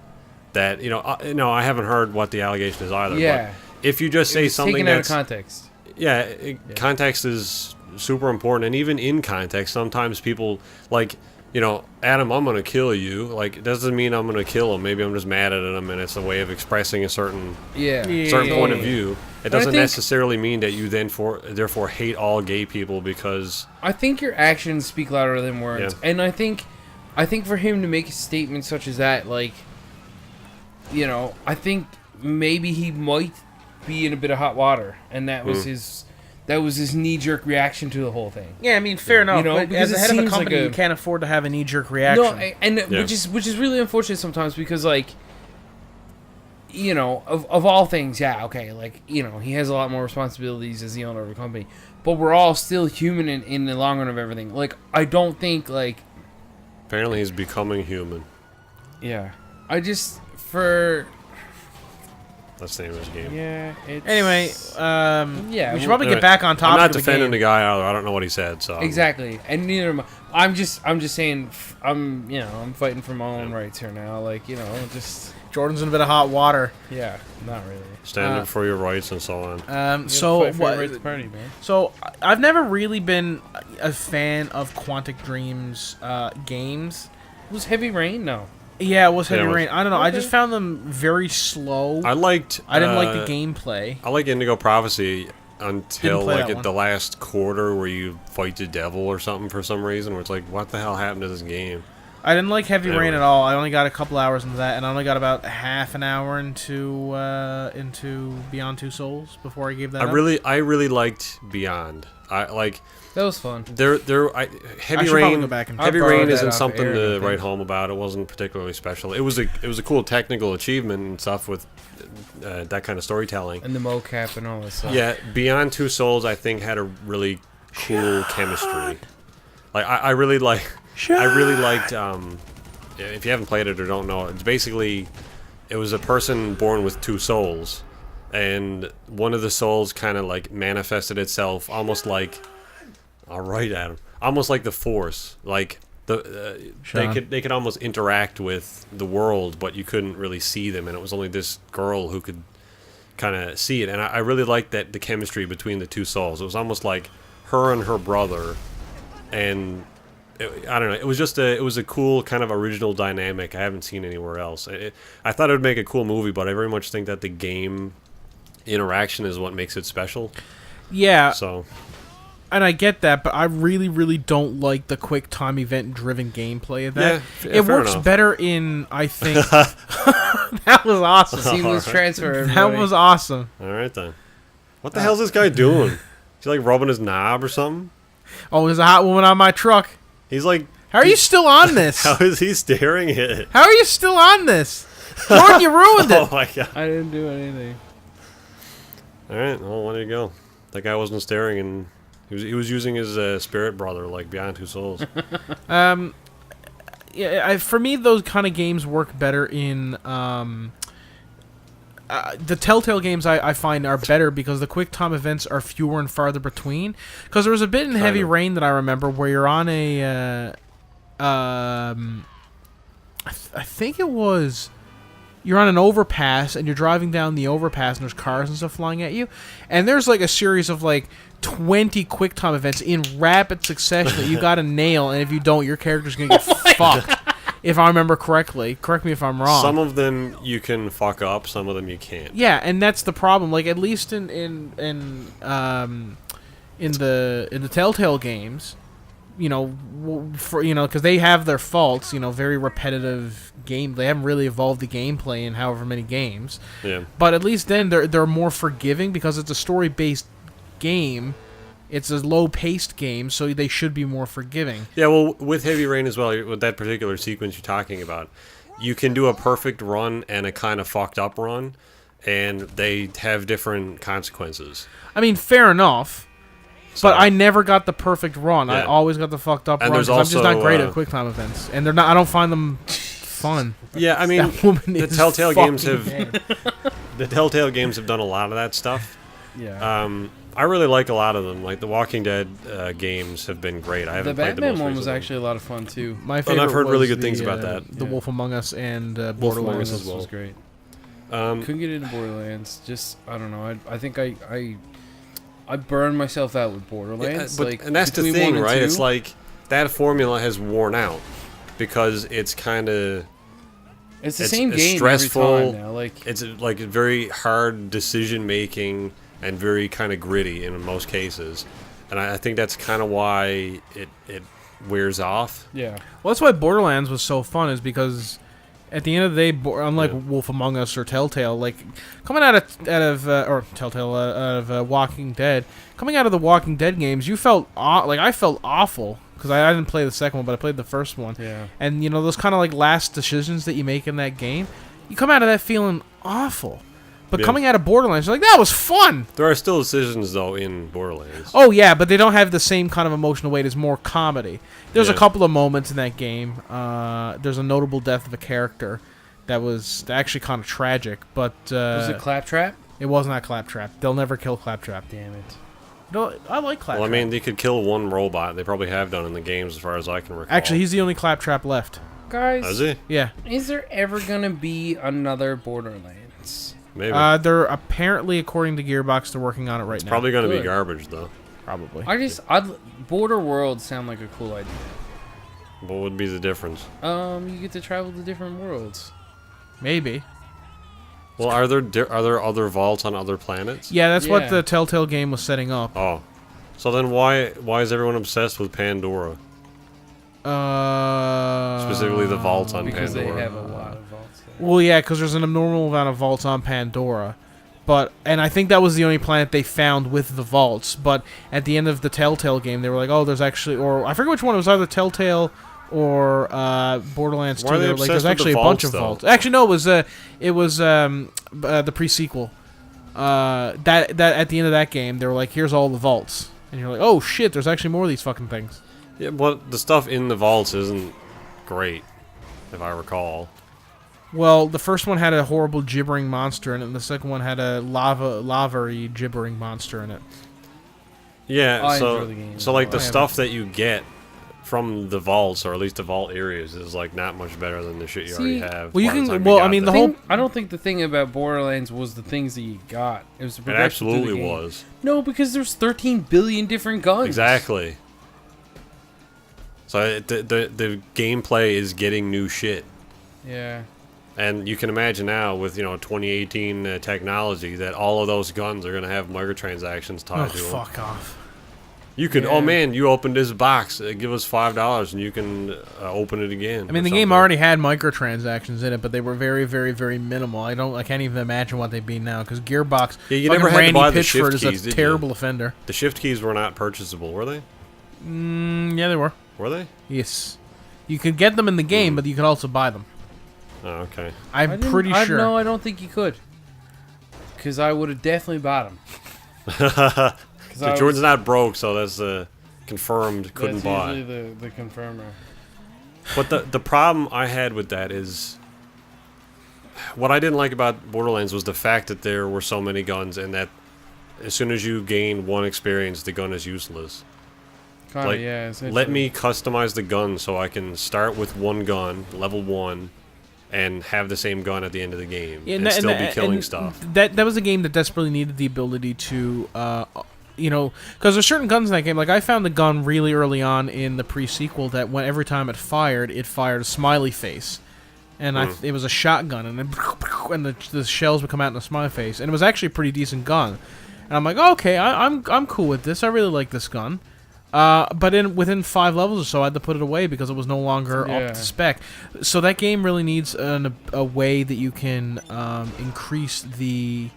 S3: that I haven't heard what the allegation is either.
S2: Yeah.
S3: But if you just say
S2: It's
S3: something
S2: taken out of
S3: that's
S2: context.
S3: context is super important, and even in context, sometimes people like. Adam, I'm gonna kill you. Like, it doesn't mean I'm gonna kill him. Maybe I'm just mad at him, and it's a way of expressing a certain point of view. It doesn't necessarily mean that you therefore hate all gay people because.
S2: I think your actions speak louder than words, and I think for him to make a statement such as that, like, I think maybe he might be in a bit of hot water, and that was his. That was his knee-jerk reaction to the whole thing.
S1: Yeah, I mean, fair enough. But as the head of a company,
S2: like
S1: you can't afford to have a knee-jerk reaction.
S2: No, which is really unfortunate sometimes because, like, of all things, like, he has a lot more responsibilities as the owner of a company, but we're all still human in the long run of everything. Like, I don't think, like...
S3: Apparently he's becoming human.
S2: Yeah.
S3: That's the name of this game.
S2: Yeah, it's...
S1: Anyway, we should probably get back on topic.
S3: I'm not
S1: of the
S3: defending
S1: game.
S3: the guy either. I don't know what he said, so...
S2: Exactly. And neither am I. I'm just saying, I'm fighting for my own rights here now. Like, just...
S1: Jordan's in a bit of hot water.
S2: Yeah, not really.
S3: Standing for your rights and so on.
S1: So
S2: party, man.
S1: So I've never really been a fan of Quantic Dream's games.
S2: Was Heavy Rain? No.
S1: Yeah, it was Heavy
S3: Yeah, it was.
S1: Rain. I don't know.
S2: Okay.
S1: I just found them very slow.
S3: I
S1: didn't like the gameplay.
S3: I like Indigo Prophecy until
S1: play
S3: like
S1: that
S3: at
S1: one.
S3: the last quarter where you fight the devil or something for some reason, where it's like, what the hell happened to this game?
S1: I didn't like Heavy Rain
S3: Anyway.
S1: at all. I only got a couple hours into that, and I only got about half an hour into Beyond Two Souls before I gave that up.
S3: I really liked Beyond.
S2: That was fun.
S1: I
S3: Heavy
S1: should probably
S3: Rain.
S1: go back and
S3: Heavy
S2: borrowed
S3: Rain
S2: that
S3: isn't
S2: off
S3: something
S2: Aaron, I
S3: to
S2: think.
S3: write home about. It wasn't particularly special. It was a cool technical achievement and stuff with that kind of storytelling.
S2: And the mocap and all that stuff.
S3: Yeah, Beyond Two Souls, I think, had a really cool chemistry. Like I really liked. If you haven't played it or don't know, it's basically it was a person born with two souls, and one of the souls kind of like manifested itself almost like. All right, Adam. Almost like the Force, like they could almost interact with the world, but you couldn't really see them, and it was only this girl who could kind of see it. And I really liked the chemistry between the two souls. It was almost like her and her brother, and I don't know. It was a cool kind of original dynamic I haven't seen anywhere else. I thought it would make a cool movie, but I very much think that the game interaction is what makes it special.
S1: Yeah.
S3: So.
S1: And I get that, but I really, really don't like the quick time event driven gameplay of that.
S3: Yeah,
S1: it
S3: fair
S1: works
S3: enough.
S1: better in, I think. That was awesome.
S2: Seamless transfer.
S1: That
S2: Everybody.
S1: was awesome.
S3: All right then. What the hell's this guy doing? Is he like rubbing his knob or something?
S1: Oh, there's a hot woman on my truck.
S3: He's like.
S1: How are you still on this?
S3: How is he staring at it?
S1: How are you still on this? Jordan, you ruined
S3: Oh
S1: it.
S3: my god.
S2: I didn't do anything.
S3: All right. Well, there you go. That guy wasn't staring, and he was using his spirit brother like Beyond Two Souls.
S1: Yeah, for me, those kind of games work better in the Telltale games. I find are better because the quick time events are fewer and farther between. Because there was a bit in Heavy Rain that I remember where you're on a, I think it was. You're on an overpass, and you're driving down the overpass, and there's cars and stuff flying at you. And there's, like, a series of, like, 20 QuickTime events in rapid succession that you gotta nail, and if you don't, your character's gonna get fucked. If I remember correctly. Correct me if I'm wrong.
S3: Some of them you can fuck up, some of them you can't.
S1: Yeah, and that's the problem. Like, at least in the Telltale games, because they have their faults, very repetitive game. They haven't really evolved the gameplay in however many games.
S3: Yeah.
S1: But at least then they're more forgiving because it's a story-based game. It's a low-paced game, so they should be more forgiving.
S3: Yeah, well, with Heavy Rain as well, with that particular sequence you're talking about, you can do a perfect run and a kind of fucked up run, and they have different consequences.
S1: I mean, fair enough.
S3: So,
S1: But I never got the perfect run.
S3: Yeah.
S1: I always got the fucked up
S3: And
S1: run.
S3: there's
S1: 'Cause I'm just not
S3: also,
S1: great at QuickTime events, and they're not. I don't find them fun.
S3: yeah, I mean,
S1: That woman
S3: the
S1: is
S3: Telltale games
S1: fucking
S3: have the Telltale games have done a lot of that stuff.
S2: Yeah.
S3: I really like a lot of them. Like the Walking Dead games have been great. I
S2: The
S3: haven't played the
S2: Batman
S3: most
S2: one was
S3: recent
S2: actually a lot of fun too.
S1: My favorite.
S3: I've heard really
S1: was
S3: good things
S1: the,
S3: about that.
S1: The
S2: Yeah.
S1: Wolf Among Us and
S3: Wolf Among
S1: Borderlands.
S3: Us as
S2: This
S3: well.
S2: was great.
S3: Um,
S2: Couldn't get into Borderlands. Just I don't know. I think I burned myself out with Borderlands.
S3: and that's the
S2: between
S3: thing,
S2: 1 and
S3: right?
S2: 2,
S3: It's like that formula has worn out because it's kind of
S2: it's the
S3: it's
S2: same game
S3: stressful.
S2: every time now. Like
S3: it's like very hard decision making and very kind of gritty in most cases, and I think that's kind of why it wears off.
S2: yeah,
S1: Well, that's why Borderlands was so fun, is because at the end of the day, unlike
S3: Yeah.
S1: Wolf Among Us or Telltale, like coming out of Walking Dead, coming out of the Walking Dead games, you felt like I felt awful because I didn't play the second one, but I played the first one.
S2: yeah.
S1: And you know those kind of like last decisions that you make in that game, you come out of that feeling awful. But
S3: Yeah.
S1: coming out of Borderlands, you're like, that was fun.
S3: There are still decisions though in Borderlands.
S1: Oh yeah, but they don't have the same kind of emotional weight as more comedy. There's a
S3: Yeah.
S1: couple of moments in that game. There's a notable death of a character that was actually kind of tragic, but
S2: Was it Claptrap?
S1: it was not Claptrap. They'll never kill Claptrap.
S2: Damn it.
S1: No, I like Claptrap.
S3: Well, I mean, they could kill one robot. They probably have done in the games, as far as I can recall.
S1: actually, he's the only Claptrap left.
S2: Guys,
S3: Is he?
S1: Yeah,
S2: is there ever gonna be another Borderlands?
S3: Maybe.
S1: they're apparently, according to Gearbox, they're working on it right now.
S3: Probably going to be
S2: Good.
S3: garbage though.
S1: Probably.
S2: Border Worlds sound like a cool idea.
S3: What would be the difference?
S2: You get to travel to different worlds.
S1: Maybe.
S3: Well, are there other vaults on other planets?
S1: Yeah, that's what
S2: Yeah.
S1: the Telltale game was setting up.
S3: Oh, so then why is everyone obsessed with Pandora? Specifically the vaults on
S2: Because
S3: Pandora.
S2: they have a lot of vaults there.
S1: Well, yeah, because there's an abnormal amount of vaults on Pandora, and I think that was the only planet they found with the vaults. But at the end of the Telltale game, they were like, "Oh, there's actually," or I forget which one. It was either Telltale or Borderlands
S3: Why
S1: 2.
S3: are they
S1: They were like,
S3: obsessed
S1: "There's
S3: with
S1: actually
S3: the
S1: a bunch of
S3: vaults, though?
S1: vaults." Actually, no, it was the pre-sequel. That at the end of that game, they were like, "Here's all the vaults," and you're like, "Oh shit, there's actually more of these fucking things."
S3: Yeah, but the stuff in the vaults isn't great, if I recall.
S1: Well, the first one had a horrible gibbering monster in it, and the second one had a lava-y gibbering monster in it.
S3: Yeah,
S2: I
S3: so
S2: enjoy the game.
S3: so like the
S1: I haven't.
S3: stuff that you get from the vaults, or at least the vault areas, is like not much better than the shit you already
S2: See,
S3: have.
S1: well, you
S3: by the
S1: can-
S3: time
S1: well,
S3: got
S1: I mean,
S3: there.
S1: the whole-
S2: I don't think the thing about Borderlands was the things that you got. It was the
S3: It
S2: progression through the
S3: absolutely
S2: game.
S3: was.
S2: No, because there's 13 billion different guns.
S3: Exactly. So the gameplay is getting new shit.
S2: Yeah.
S3: And you can imagine now with 2018 technology that all of those guns are going to have microtransactions
S1: Oh,
S3: tied to them.
S1: fuck off.
S3: You could,
S2: Yeah.
S3: oh man, you opened this box, give us $5 and you can open it again.
S1: I mean, the game already had microtransactions in it, but they were very, very, very minimal. I can't even imagine what they'd be now, because Gearbox,
S3: Yeah, you
S1: fucking
S3: never had to
S1: Randy
S3: buy the
S1: Pitchford
S3: shift
S1: is
S3: keys,
S1: a
S3: did you?
S1: terrible offender.
S3: The shift keys were not purchasable, were they?
S1: Yeah, they were.
S3: Were they?
S1: Yes. You could get them in the game, but you could also buy them.
S3: Oh, okay.
S1: I'm pretty sure.
S2: No, I don't think you could. Because I would have definitely bought them.
S3: So Jordan's not broke, so that's confirmed. Couldn't
S2: That's
S3: buy.
S2: usually the confirmer.
S3: But the problem I had with that is, what I didn't like about Borderlands was the fact that there were so many guns, and that as soon as you gain one experience, the gun is useless.
S2: Kinda,
S3: Like,
S2: yeah.
S3: Let me customize the gun so I can start with one gun, level 1, and have the same gun at the end of the game, and
S1: that-
S3: still be killing
S1: and
S3: stuff.
S1: That was a game that desperately needed the ability to, because there's certain guns in that game. Like, I found the gun really early on in the pre-sequel that every time it fired a smiley face. And it was a shotgun, and then and the shells would come out in a smiley face. And it was actually a pretty decent gun. And I'm like, okay, I'm cool with this. I really like this gun. But within 5 levels or so, I had to put it away because it was no longer
S2: Yeah.
S1: up to spec. So that game really needs a way that you can increase the...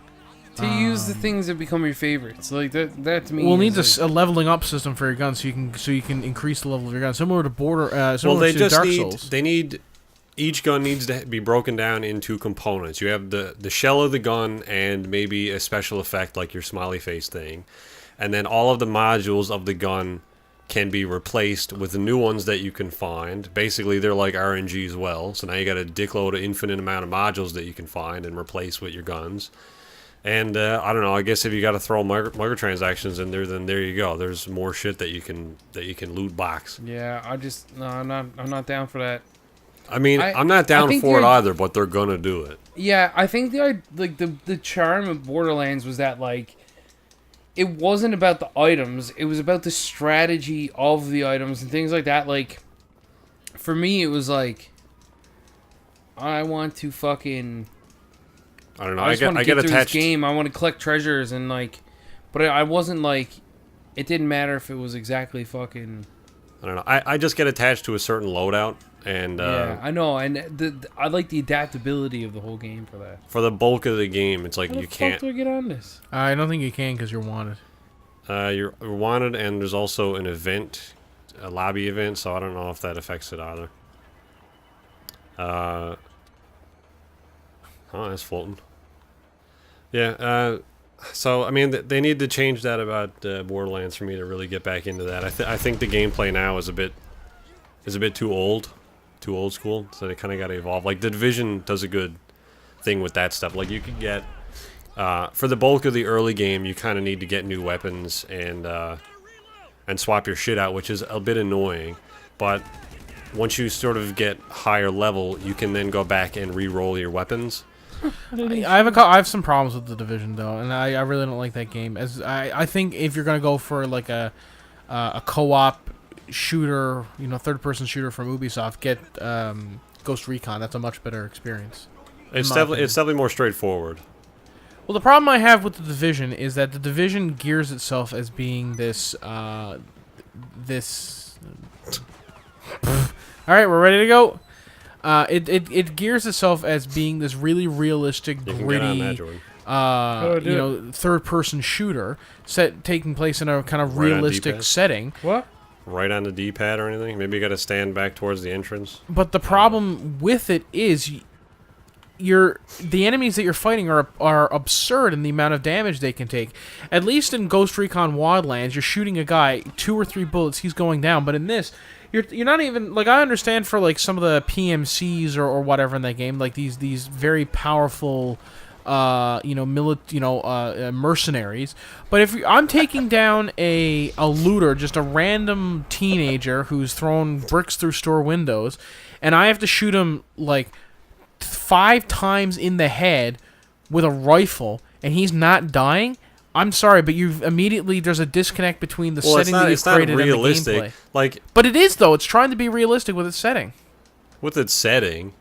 S2: To use the things that become your favorites. Like, that to me
S1: Well, it
S2: is
S1: needs
S2: like,
S1: a leveling up system for your gun, so you can increase the level of your gun, similar to
S3: Well,
S1: similar
S3: they
S1: to
S3: just
S1: Dark
S3: need.
S1: Souls.
S3: They need. Each gun needs to be broken down into components. You have the shell of the gun and maybe a special effect like your smiley face thing, and then all of the modules of the gun can be replaced with the new ones that you can find. Basically, they're like RNG as well. So now you got a dickload of infinite amount of modules that you can find and replace with your guns. And I don't know. I guess if you got to throw microtransactions in there, then there you go. There's more shit that you can loot box.
S2: Yeah, I'm not down for that.
S3: I mean, I'm not down for it either, but they're gonna do it.
S2: Yeah, I think the charm of Borderlands was that like it wasn't about the items, it was about the strategy of the items and things like that. Like for me, it was like I want to fucking.
S3: I don't know.
S2: I
S3: get
S2: through
S3: attached.
S2: This game. I want to collect treasures and like, but I wasn't like. It didn't matter if it was exactly fucking.
S3: I don't know. I just get attached to a certain loadout, and
S2: yeah, I know, and I like the adaptability of the whole game for that.
S3: for the bulk of the game, it's like
S2: How
S3: you
S2: the fuck
S3: can't.
S2: do I get on this?
S1: I don't think you can because you're wanted.
S3: You're wanted, and there's also an event, a lobby event. So I don't know if that affects it either. Oh, it's floating. Yeah. So I mean, they need to change that about Borderlands for me to really get back into that. I think the gameplay now is a bit too old school. So they kind of got to evolve. Like the Division does a good thing with that stuff. Like you could get for the bulk of the early game, you kind of need to get new weapons and swap your shit out, which is a bit annoying. But once you sort of get higher level, you can then go back and re-roll your weapons.
S1: I have some problems with the Division though, and I really don't like that game. As I think if you're gonna go for like a co-op shooter, third-person shooter from Ubisoft, get Ghost Recon. That's a much better experience.
S3: It's definitely more straightforward.
S1: Well, the problem I have with the Division is that the Division gears itself as being this this. All right, we're ready to go. It gears itself as being this really realistic, gritty, third-person shooter taking place in a kind of realistic setting.
S2: What?
S3: Right on the D-pad or anything? Maybe you got to stand back towards the entrance.
S1: But the problem with it is, the enemies that you're fighting are absurd in the amount of damage they can take. At least in Ghost Recon Wildlands, you're shooting a guy, 2 or 3 bullets, he's going down. But in this, you're not even like, I understand for like some of the PMCs or whatever in that game, like these very powerful mercenaries. But if I'm taking down a looter, just a random teenager who's throwing bricks through store windows, and I have to shoot him like 5 times in the head with a rifle, and he's not dying, I'm sorry, but there's a disconnect between the setting that you've created and the gameplay. But it is, though. It's trying to be realistic with its setting.
S3: With its setting?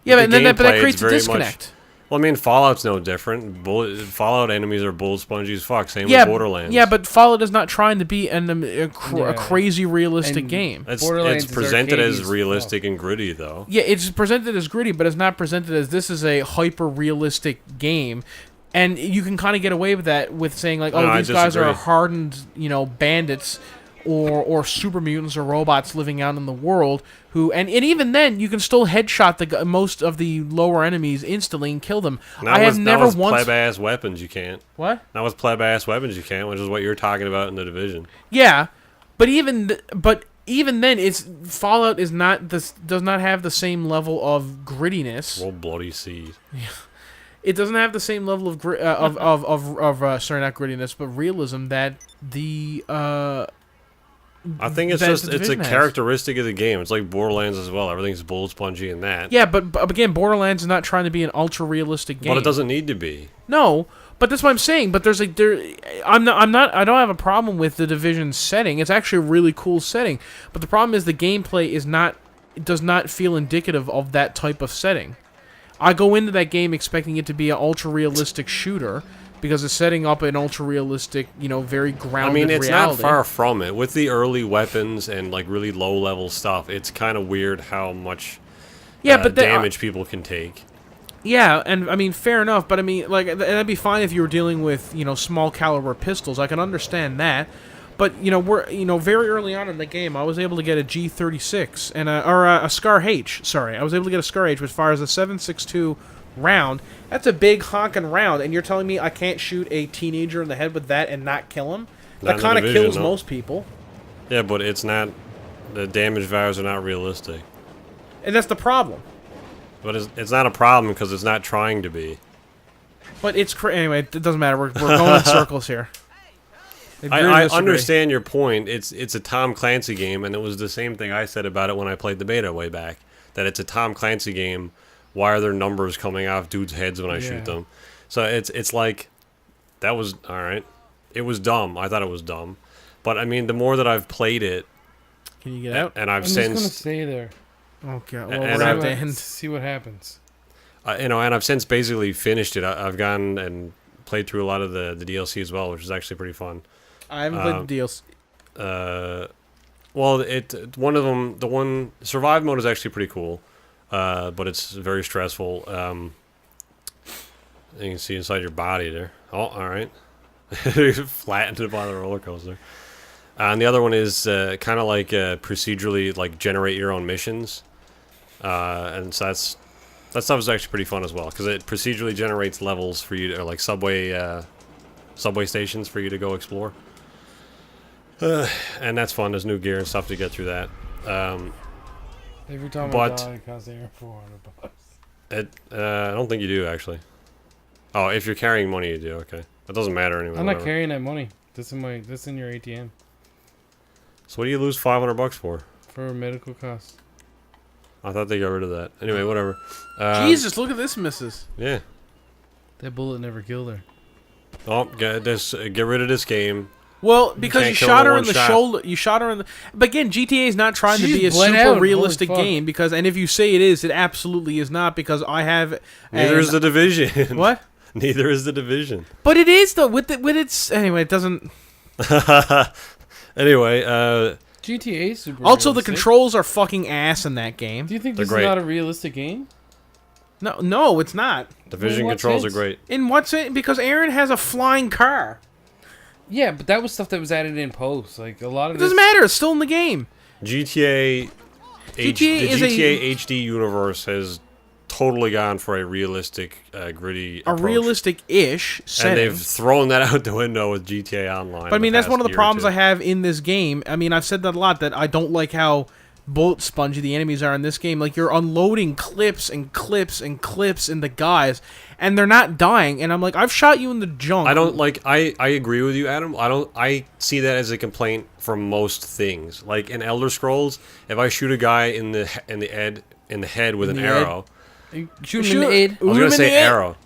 S1: Yeah, but that creates a disconnect.
S3: Well, I mean, Fallout's no different. Fallout enemies are bullet spongy as fuck. Same with Borderlands.
S1: Yeah, but Fallout is not trying to be a crazy realistic game.
S3: It's presented as realistic and gritty, though.
S1: Yeah, it's presented as gritty, but it's not presented as this is a hyper-realistic game. And you can kind of get away with that with saying, like, these guys are hardened, bandits or super mutants or robots living out in the world who... And even then, you can still headshot most of the lower enemies instantly and kill them.
S3: Not with pleb-ass weapons, you can't.
S1: What?
S3: Not with pleb-ass weapons, you can't, which is what you're talking about in the Division.
S1: Yeah, but even then, Fallout does not have the same level of grittiness.
S3: Well, bloody seed.
S1: Yeah. It doesn't have the same level of not grittiness, but realism that the
S3: I think it's a characteristic of the game. It's like Borderlands as well. Everything's bullet spongy in that.
S1: Yeah, but again, Borderlands is not trying to be an ultra realistic game.
S3: But it doesn't need to be.
S1: No, but that's what I'm saying. But I don't have a problem with the Division setting. It's actually a really cool setting. But the problem is the gameplay does not feel indicative of that type of setting. I go into that game expecting it to be an ultra-realistic shooter because it's setting up an ultra-realistic, very grounded reality.
S3: It's not far from it. With the early weapons and, like, really low-level stuff, it's kind of weird how much damage people can take.
S1: Yeah, and, fair enough, but, that'd be fine if you were dealing with, small-caliber pistols. I can understand that. But, we're, very early on in the game, I was able to get a G36, or a Scar H, sorry. I was able to get a Scar H, which fires a 7.62 round. That's a big honking round, and you're telling me I can't shoot a teenager in the head with that and not kill him? That kind of kills most people.
S3: Yeah, but it's not, the damage values are not realistic.
S1: And that's the problem.
S3: But it's not a problem because it's not trying to be.
S1: But it's anyway. It doesn't matter. We're going in circles here.
S3: I understand your point. It's a Tom Clancy game, and it was the same thing I said about it when I played the beta way back. That it's a Tom Clancy game. Why are there numbers coming off dudes' heads when I shoot them? So it's like, that was alright. It was dumb. I thought it was dumb. But I mean, the more that I've played it,
S1: can you get out?
S3: And I've
S2: I'm just gonna stay there.
S1: Okay, well,
S3: and
S1: we're gonna have to end.
S2: See what happens.
S3: and I've since basically finished it. I've gone and played through a lot of the DLC as well, which is actually pretty fun.
S1: I haven't played the deals.
S3: Well, one of them, the one survive mode is actually pretty cool, but it's very stressful. You can see inside your body there. Oh, all right, flattened by the roller coaster. And the other one is kind of like procedurally, like generate your own missions, and so that stuff is actually pretty fun as well because it procedurally generates levels for you to, or like subway stations for you to go explore. And that's fun. There's new gear and stuff to get through that.
S2: Every time I die, it costs $400.
S3: I don't think you do actually. Oh, if you're carrying money, you do. Okay, that doesn't matter anyway.
S2: I'm not carrying that money. This in your ATM.
S3: So what do you lose $500 for?
S2: For medical costs.
S3: I thought they got rid of that. Anyway, whatever.
S1: Jesus, look at this, missus.
S3: Yeah.
S2: That bullet never killed her.
S3: Oh, get rid of this game.
S1: Well, because you shot her in the
S3: shot.
S1: shoulder. You shot her in the. But again, GTA is not trying to
S2: She's
S1: be a
S2: bled
S1: super
S2: out.
S1: realistic
S2: Holy fuck.
S1: game because, and if you say it is, it absolutely is not because I have.
S3: Neither is the Division.
S1: What?
S3: Neither is the Division.
S1: But it is though. With its anyway, it doesn't.
S3: Anyway,
S2: GTA is super
S1: Also, the
S2: realistic.
S1: controls are fucking ass in that game.
S2: Do you think
S3: They're
S2: this
S3: great.
S2: is not a realistic game?
S1: No, it's not.
S3: Division
S2: what
S3: controls
S2: sense?
S3: are great.
S1: In what's it? Because Aaron has a flying car.
S2: Yeah, but that was stuff that was added in post. Like a lot of
S1: It doesn't matter. It's still in the game.
S3: GTA
S1: GTA
S3: the
S1: is
S3: GTA HD universe has totally gone for a realistic, gritty
S1: A
S3: approach.
S1: realistic-ish setting.
S3: And they've thrown that out the window with GTA Online.
S1: But I mean, that's one of the problems I
S3: I
S1: have in this game. I mean, I've said that a lot, that I don't like how bullet spongy the enemies are in this game. Like, you're unloading clips and clips and clips into guys, and they're not dying. And I'm like, I've shot you in the junk.
S3: I don't like. I agree with you, Adam. I see that as a complaint for most things. Like in Elder Scrolls, if I shoot a guy in the head with an arrow,
S2: Shoot him in the head.
S3: I was gonna say arrow.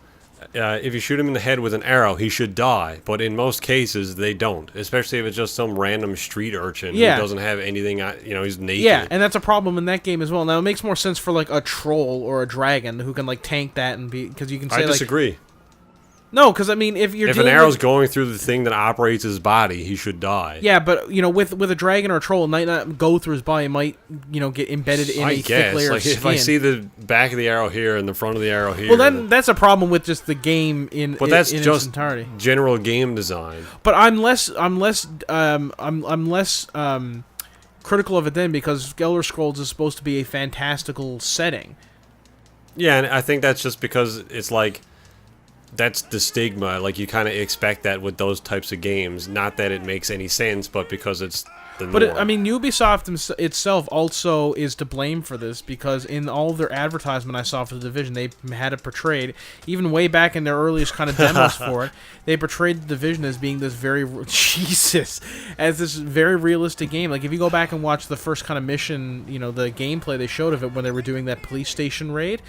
S3: If you shoot him in the head with an arrow, he should die. But in most cases, they don't. Especially if it's just some random street urchin
S1: Yeah.
S3: who doesn't have anything. He's naked.
S1: Yeah, and that's a problem in that game as well. Now, it makes more sense for, like, a troll or a dragon who can, like, tank that and be... Because you can say,
S3: I disagree.
S1: Like, no, because, I mean, if you're
S3: If an
S1: dealing
S3: arrow's
S1: with,
S3: going through the thing that operates his body, he should die.
S1: yeah, but, with a dragon or a troll, it might not go through his body. It might, get embedded in
S3: I
S1: a thick
S3: guess.
S1: layer
S3: Like
S1: of skin.
S3: if I see the back of the arrow here and the front of the arrow here.
S1: Well, then that's a problem with just the game in
S3: that's
S1: in
S3: just
S1: its entirety.
S3: general game design.
S1: But I'm less critical of it then because Elder Scrolls is supposed to be a fantastical setting.
S3: Yeah, and I think that's just because it's like that's the stigma. Like you kind of expect that with those types of games. Not that it makes any sense, but because it's the norm.
S1: But Ubisoft itself also is to blame for this because in all of their advertisement I saw for the Division, they had it portrayed, even way back in their earliest kind of demos for it, they portrayed the Division as being this very as this very realistic game. Like if you go back and watch the first kind of mission, the gameplay they showed of it when they were doing that police station raid.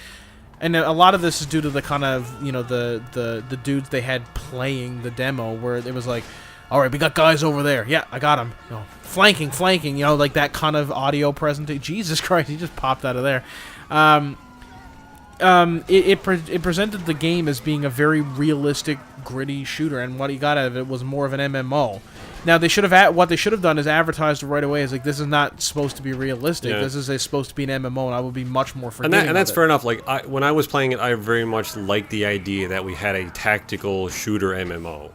S1: And a lot of this is due to the kind of, the dudes they had playing the demo where it was like, all right, we got guys over there. Yeah, I got them. Flanking, like that kind of audio presentation. Jesus Christ, he just popped out of there. It presented the game as being a very realistic, gritty shooter, and what he got out of it was more of an MMO. Now what they should have done is advertised right away as like this is not supposed to be realistic.
S3: Yeah.
S1: This is supposed to be an MMO, and I would be much more forgiving.
S3: And that's
S1: of it.
S3: fair enough. Like when I was playing it, I very much liked the idea that we had a tactical shooter MMO.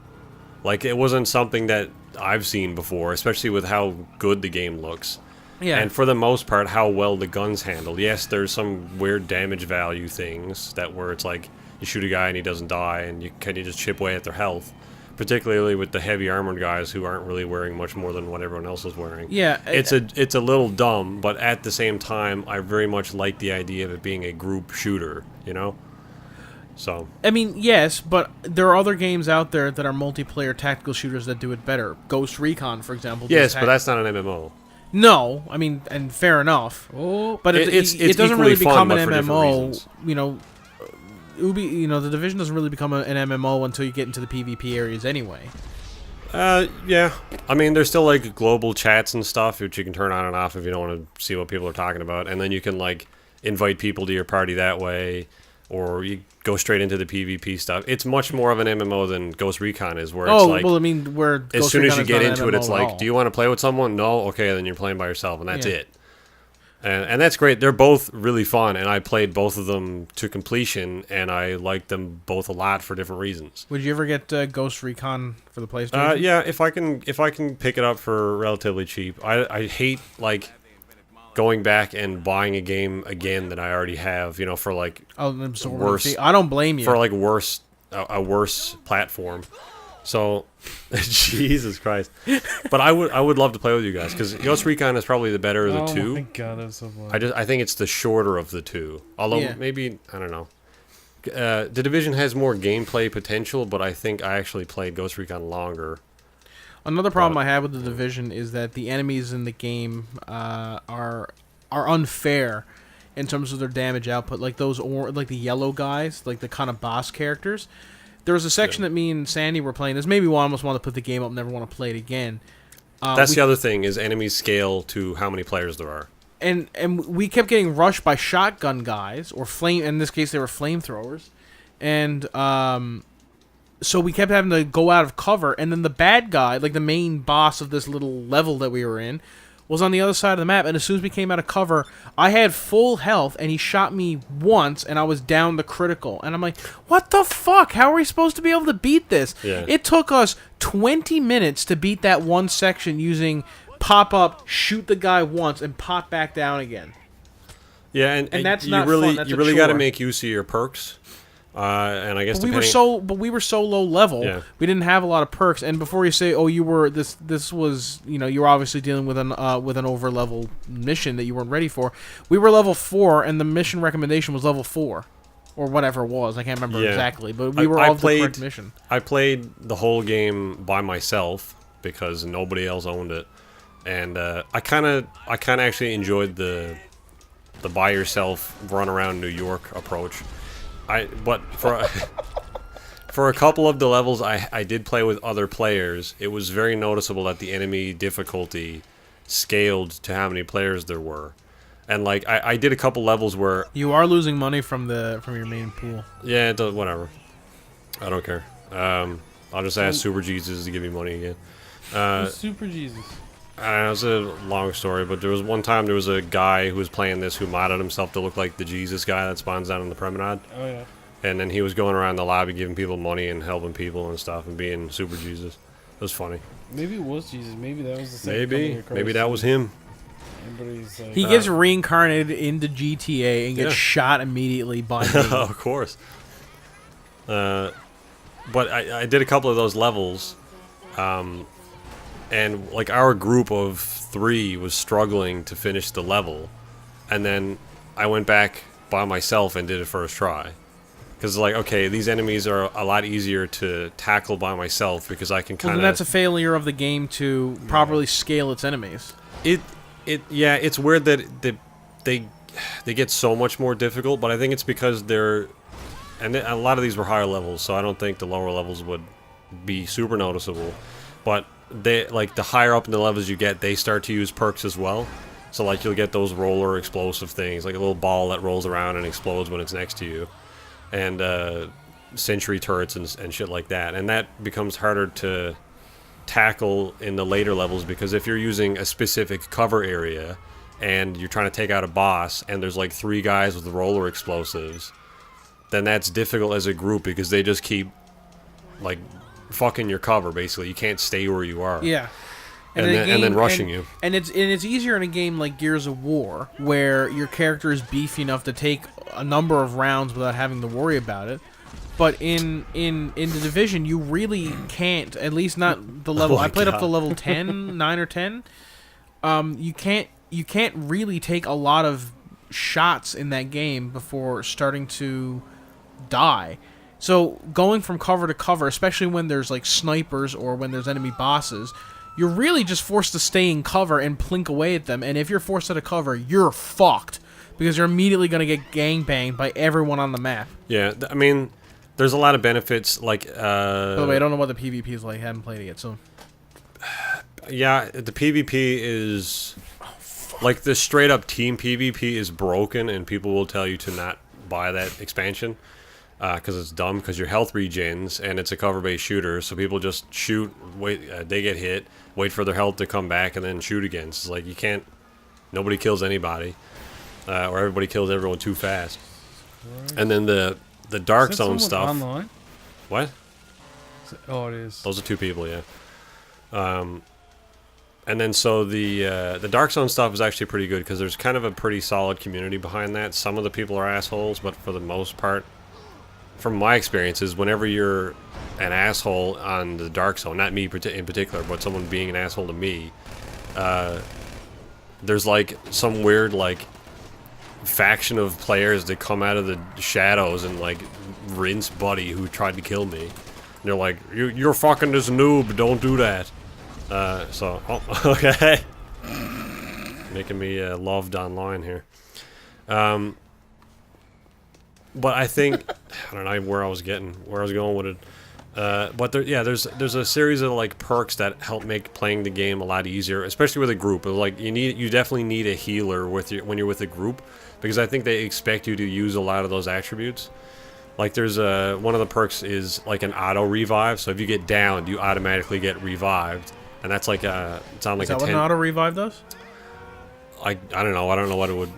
S3: Like it wasn't something that I've seen before, especially with how good the game looks.
S1: Yeah.
S3: And for the most part, how well the guns handle. Yes, there's some weird damage value things where it's like you shoot a guy and he doesn't die, and you just chip away at their health. Particularly with the heavy armored guys who aren't really wearing much more than what everyone else is wearing.
S1: Yeah,
S3: it's a little dumb, but at the same time, I very much like the idea of it being a group shooter. So
S1: I mean, yes, but there are other games out there that are multiplayer tactical shooters that do it better. Ghost Recon, for example.
S3: yes, but that's not an MMO.
S1: No, I mean, and fair enough.
S2: Oh,
S1: But it
S3: It's
S1: doesn't
S3: equally
S1: really become
S3: fun,
S1: an
S3: but for different
S1: MMO.
S3: reasons.
S1: You know, it would be, the Division doesn't really become an MMO until you get into the PvP areas anyway.
S3: Yeah. I mean, there's still like global chats and stuff which you can turn on and off if you don't want to see what people are talking about, and then you can like invite people to your party that way, or you go straight into the PvP stuff. It's much more of an MMO than Ghost Recon is, where it's like,
S1: well, I mean, where
S3: as
S1: Ghost
S3: soon as
S1: Recon
S3: you
S1: is
S3: get
S1: not
S3: into
S1: an
S3: it, it's
S1: MMO at
S3: like,
S1: all.
S3: do you want to play with someone? No? Okay, then you're playing by yourself, and that's
S1: Yeah.
S3: it. And that's great. They're both really fun, and I played both of them to completion, and I liked them both a lot for different reasons.
S1: Would you ever get Ghost Recon for the PlayStation?
S3: Yeah, if I can pick it up for relatively cheap. I hate like going back and buying a game again that I already have, for like
S1: I'll absorb
S3: worse-
S1: it. See, I don't blame you.
S3: for like a worse platform. So, Jesus Christ! But I would love to play with you guys because Ghost Recon is probably the better of the
S4: Oh
S3: two.
S4: my god, that's so fun.
S3: I think it's the shorter of the two. Although
S1: Yeah.
S3: maybe I don't know. The Division has more gameplay potential, but I think I actually played Ghost Recon longer.
S1: Another problem I have with the Division is that the enemies in the game are unfair in terms of their damage output. Like like the yellow guys, like the kind of boss characters. There was a section that me and Sandy were playing. This made me almost want to put the game up, never want to play it again.
S3: That's the other thing is enemies scale to how many players there are.
S1: And we kept getting rushed by shotgun guys or flame. In this case, they were flamethrowers, and so we kept having to go out of cover. And then the bad guy, like the main boss of this little level that we were in, was on the other side of the map. And as soon as we came out of cover, I had full health, and he shot me once, and I was down to critical. And I'm like, what the fuck? How are we supposed to be able to beat this?
S3: Yeah.
S1: It took us 20 minutes to beat that one section using pop up, shoot the guy once, and pop back down again.
S3: Yeah, and
S1: that's
S3: you
S1: not
S3: really
S1: fun. That's
S3: you
S1: a
S3: really got to
S1: chore.
S3: make use of your perks. And I guess
S1: But we
S3: depending,
S1: were so low level.
S3: Yeah.
S1: We didn't have a lot of perks. And before you say, "Oh, you were this was," you were obviously dealing with an over level mission that you weren't ready for. We were level 4, and the mission recommendation was level 4, or whatever it was. I can't remember
S3: Yeah.
S1: exactly, but we were all the correct mission.
S3: I played the whole game by myself because nobody else owned it, and I kind of actually enjoyed the by yourself run around New York approach. But for a couple of the levels I did play with other players, it was very noticeable that the enemy difficulty scaled to how many players there were. And like I did a couple levels where
S1: You are losing money from your main pool.
S3: yeah, it does, whatever. I don't care. I'll just ask Super Jesus to give me money again.
S4: Super Jesus.
S3: It's a long story, but there was one time there was a guy who was playing this who modded himself to look like the Jesus guy that spawns down in the promenade.
S4: Oh yeah.
S3: And then he was going around the lobby giving people money and helping people and stuff and being Super Jesus. It was funny.
S4: Maybe it was Jesus. Maybe that was the second coming
S3: Maybe.
S4: of Christ.
S3: Maybe that was him.
S4: Everybody's like,
S1: He gets reincarnated into GTA and gets
S3: Yeah.
S1: shot immediately by me.
S3: Of course. But I did a couple of those levels. And like our group of 3 was struggling to finish the level. And then I went back by myself and did it first try. Because like, okay, these enemies are a lot easier to tackle by myself because I can
S1: Well,
S3: kind
S1: then
S3: of...
S1: that's a failure of the game to properly scale its enemies.
S3: Yeah, it's weird that they get so much more difficult, but I think it's because a lot of these were higher levels, so I don't think the lower levels would be super noticeable. But they like the higher up in the levels you get, they start to use perks as well. So like you'll get those roller explosive things, like a little ball that rolls around and explodes when it's next to you, and sentry turrets and shit like that. And that becomes harder to tackle in the later levels because if you're using a specific cover area and you're trying to take out a boss and there's like 3 guys with roller explosives, then that's difficult as a group because they just keep like fucking your cover basically. You can't stay where you are.
S1: Yeah.
S3: And then rushing you.
S1: And it's easier in a game like Gears of War, where your character is beefy enough to take a number of rounds without having to worry about it. But in the Division, you really can't. At least not the level.
S3: Oh my
S1: I played up
S3: God.
S1: to level 10, 9 or 10. You can't really take a lot of shots in that game before starting to die. So going from cover to cover, especially when there's like snipers or when there's enemy bosses, you're really just forced to stay in cover and plink away at them. And if you're forced out of cover, you're fucked because you're immediately going to get gangbanged by everyone on the map.
S3: Yeah, I mean, there's a lot of benefits. Like,
S1: by the way, I don't know what the PvP is like. I haven't played it yet, so.
S3: Yeah, the PvP is like the straight up team PvP is broken, and people will tell you to not buy that expansion. Because it's dumb, because your health regens, and it's a cover-based shooter, so people just shoot, wait, they get hit, wait for their health to come back, and then shoot again. So it's like, you can't, nobody kills anybody, or everybody kills everyone too fast. And then the Dark Zone stuff.
S4: Online?
S3: What?
S4: Oh, it is.
S3: Those are 2 people, yeah. And then so the Dark Zone stuff is actually pretty good, because there's kind of a pretty solid community behind that. Some of the people are assholes, but for the most part, from my experiences, whenever you're an asshole on the Dark Zone, not me in particular, but someone being an asshole to me, there's like some weird like faction of players that come out of the shadows and like rinse Buddy who tried to kill me. And they're like, you're fucking this noob, don't do that. So, oh, okay. Making me loved online here. But I think I don't know where I was going with it. But there's a series of like perks that help make playing the game a lot easier, especially with a group. Like you definitely need a healer when you're with a group, because I think they expect you to use a lot of those attributes. Like there's one of the perks is like an auto revive. So if you get downed, you automatically get revived, and that's like it's on like
S1: is that what an auto revive does?
S3: I don't know. I don't know what it would.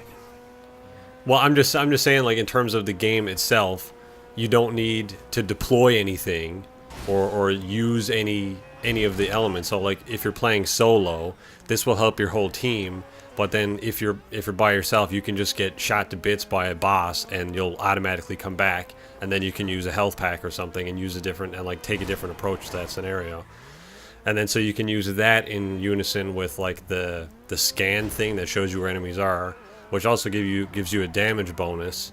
S3: Well, I'm just saying, like, in terms of the game itself, you don't need to deploy anything or use any of the elements. So, like, if you're playing solo, this will help your whole team. But then if you're by yourself, you can just get shot to bits by a boss, and you'll automatically come back, and then you can use a health pack or something and use take a different approach to that scenario. And then so you can use that in unison with like the scan thing that shows you where enemies are, which also gives you a damage bonus,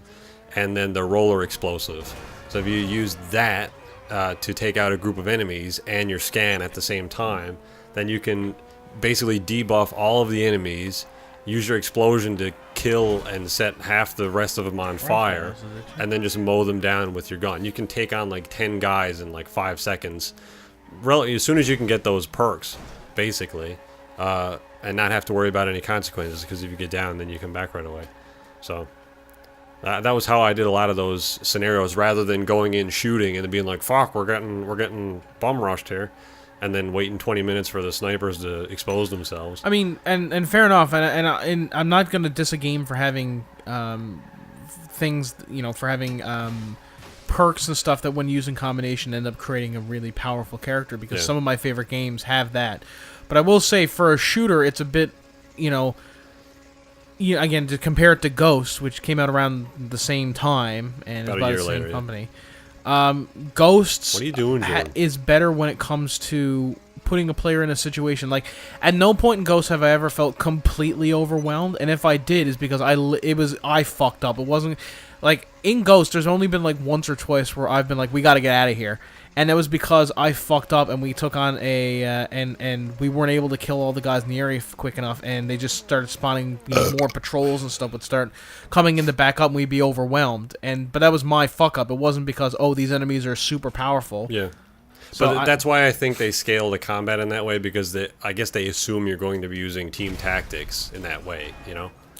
S3: and then the roller explosive. So if you use that to take out a group of enemies and your scan at the same time, then you can basically debuff all of the enemies, use your explosion to kill and set half the rest of them on fire, and then just mow them down with your gun. You can take on like 10 guys in like 5 seconds, as soon as you can get those perks, basically. And not have to worry about any consequences, because if you get down, then you come back right away. So that was how I did a lot of those scenarios, rather than going in shooting and then being like, "Fuck, we're getting bum rushed here," and then waiting 20 minutes for the snipers to expose themselves.
S1: I mean, and fair enough, and I'm not gonna diss a game for having things, for having perks and stuff that when used in combination end up creating a really powerful character, because some of my favorite games have that. But I will say, for a shooter, it's a bit, again, to compare it to Ghost, which came out around the same time and
S3: about
S1: is by
S3: the
S1: same
S3: later,
S1: company. Ghosts
S3: what are you doing, Jordan?
S1: is better when it comes to putting a player in a situation. Like, at no point in Ghost have I ever felt completely overwhelmed, and if I did, it's because I fucked up. It wasn't like in Ghost. There's only been like once or twice where I've been like, we got to get out of here. And that was because I fucked up, and we took on and we weren't able to kill all the guys in the area quick enough, and they just started spawning more patrols and stuff would start coming in to back up, and we'd be overwhelmed. But that was my fuck up. It wasn't because, these enemies are super powerful.
S3: Yeah. So that's why I think they scale the combat in that way, because I guess they assume you're going to be using team tactics in that way,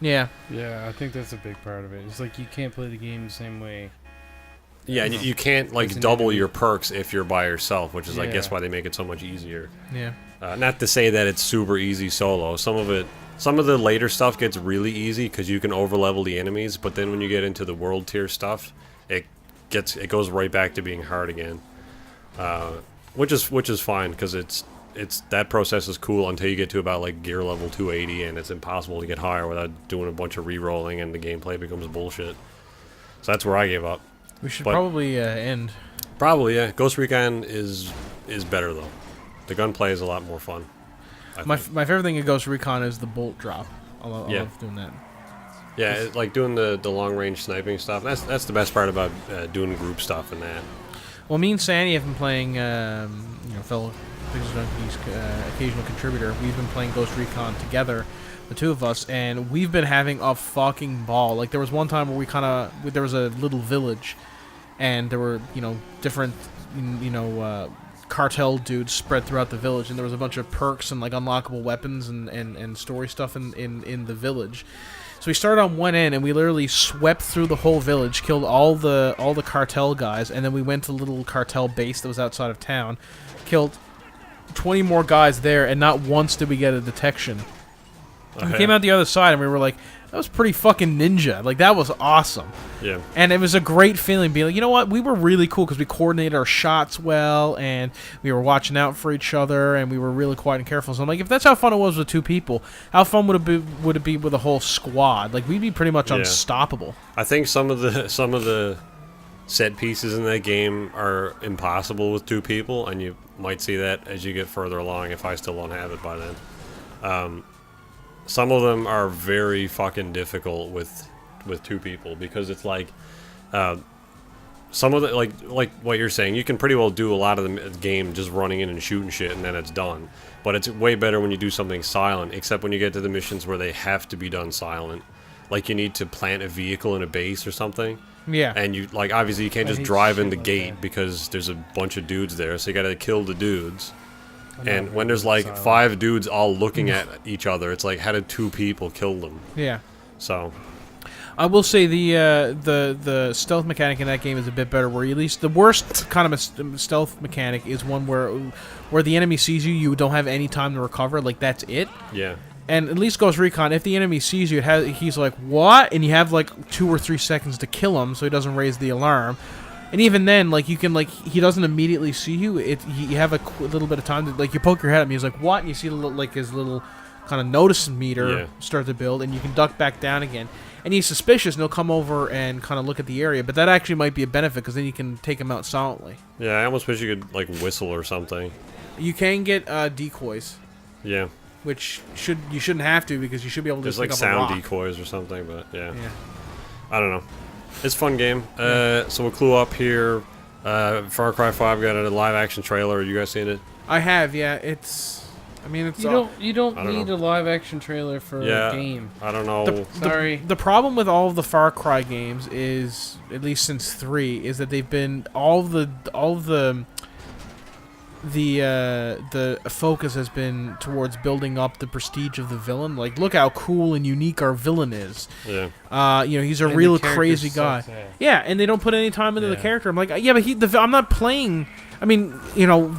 S1: Yeah.
S4: Yeah, I think that's a big part of it. It's like you can't play the game the same way.
S3: Yeah, and you can't like double your perks if you're by yourself, which is I guess why they make it so much easier.
S1: Yeah.
S3: Not to say that it's super easy solo. Some of the later stuff gets really easy because you can overlevel the enemies, but then when you get into the world tier stuff, it goes right back to being hard again. Which is fine, because it's that process is cool until you get to about like gear level 280, and it's impossible to get higher without doing a bunch of re-rolling, and the gameplay becomes bullshit. So that's where I gave up.
S1: We should probably end.
S3: Probably, yeah. Ghost Recon is better though. The gunplay is a lot more fun.
S1: My favorite thing in Ghost Recon is the bolt drop. I love doing that.
S3: Yeah, like doing the long range sniping stuff. That's the best part about doing group stuff and that.
S1: Well, me and Sandy have been playing, fellow PixelJunkies occasional contributor. We've been playing Ghost Recon together, the two of us, and we've been having a fucking ball. Like, there was one time where there was a little village, and there were, different, cartel dudes spread throughout the village, and there was a bunch of perks and, like, unlockable weapons and story stuff in the village. So we started on one end, and we literally swept through the whole village, killed all the cartel guys, and then we went to the little cartel base that was outside of town, killed 20 more guys there, and not once did we get a detection. We came out the other side, and we were like, that was pretty fucking ninja. Like, that was awesome.
S3: Yeah.
S1: And it was a great feeling being like, you know what? We were really cool because we coordinated our shots well, and we were watching out for each other, and we were really quiet and careful. So I'm like, if that's how fun it was with two people, how fun would it be with a whole squad? Like, we'd be pretty much unstoppable.
S3: I think some of the set pieces in that game are impossible with two people, and you might see that as you get further along if I still don't have it by then. Some of them are very fucking difficult with two people because it's like some of the like what you're saying, you can pretty well do a lot of the game just running in and shooting shit and then it's done. But it's way better when you do something silent, except when you get to the missions where they have to be done silent. Like you need to plant a vehicle in a base or something.
S1: Yeah.
S3: And you like obviously you can't just drive in the gate because there's a bunch of dudes there, so you gotta kill the dudes. And when there's like 5 dudes all looking at each other, it's like, how did 2 people kill them?
S1: Yeah.
S3: So,
S1: I will say the stealth mechanic in that game is a bit better. Where at least the worst kind of stealth mechanic is one where the enemy sees you, you don't have any time to recover. Like that's it.
S3: yeah.
S1: And at least Ghost Recon, if the enemy sees you, he's like, what? And you have like 2 or 3 seconds to kill him, so he doesn't raise the alarm. And even then, like, you can, like, he doesn't immediately see you. You have a little bit of time to, like, you poke your head at him, he's like, what? And you see, like, his little kind of notice meter start to build, and you can duck back down again. And he's suspicious, and he'll come over and kind of look at the area. But that actually might be a benefit, because then you can take him out silently.
S3: Yeah, I almost wish you could, like, whistle or something.
S1: You can get decoys.
S3: Yeah.
S1: Which you shouldn't have to, because you should be able to
S3: There's,
S1: pick
S3: like,
S1: up
S3: sound
S1: a rock.
S3: decoys or something, but, yeah.
S1: Yeah.
S3: I don't know. It's a fun game. So we'll clue up here. Far Cry 5 got a live-action trailer. You guys seen it?
S1: I have, yeah. It's... I mean, it's...
S2: You don't need
S3: know.
S2: a live-action trailer for a game.
S3: I don't know.
S2: Sorry.
S1: The problem with all of the Far Cry games is, at least since 3, is that they've been... All of the focus has been towards building up the prestige of the villain. Like, look how cool and unique our villain is.
S3: Yeah.
S1: He's a
S2: And
S1: real
S2: the character
S1: crazy
S2: sucks
S1: guy.
S2: ass.
S1: Yeah, and they don't put any time into the character. I'm like, yeah, but I'm not playing. I mean,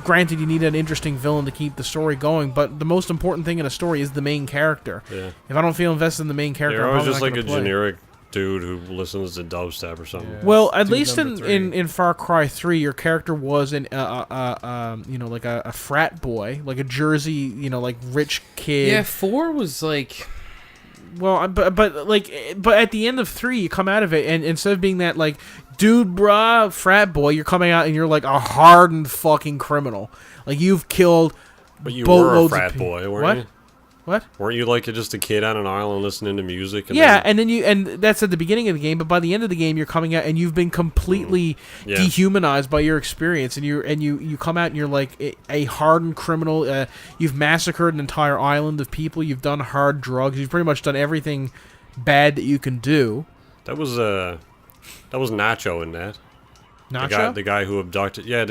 S1: granted, you need an interesting villain to keep the story going, but the most important thing in a story is the main character.
S3: Yeah.
S1: If I don't feel invested in the main character,
S3: You're
S1: I'm
S3: always
S1: probably
S3: just
S1: not
S3: like a
S1: gonna play.
S3: generic dude who listens to dubstep or something.
S2: Yeah.
S1: Well, at
S2: Dude
S1: least
S2: number
S1: in Far Cry 3, your character was like a frat boy, like a Jersey, like rich kid.
S2: Yeah, 4 was like...
S1: Well, but at the end of 3, you come out of it, and instead of being that like dude, bruh, frat boy, you're coming out and you're like a hardened fucking criminal. Like you've killed.
S3: But you were a
S1: boatloads of
S3: frat
S1: people.
S3: boy, weren't
S1: What?
S3: you?
S1: What?
S3: Weren't you like just a kid on an island listening to music?
S1: Yeah, and that's at the beginning of the game, but by the end of the game, you're coming out and you've been completely dehumanized by your experience, and you come out and you're like a hardened criminal. You've massacred an entire island of people. You've done hard drugs. You've pretty much done everything bad that you can do.
S3: That was Nacho in that.
S1: Nacho?
S3: The guy who abducted. Yeah,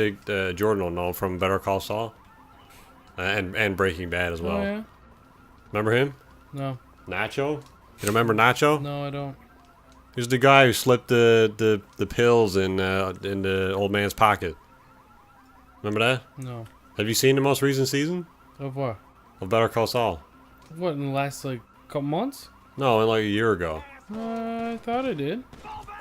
S3: Jordan will know from Better Call Saul, and Breaking Bad as well.
S2: Oh, yeah?
S3: Remember him?
S2: No.
S3: Nacho? You remember Nacho?
S2: No, I don't.
S3: He's the guy who slipped the pills in the old man's pocket. Remember that?
S2: No.
S3: Have you seen the most recent season
S2: Of what?
S3: of Better Call Saul?
S2: What, in the last, like, couple months?
S3: No, like a year ago.
S2: I thought I did.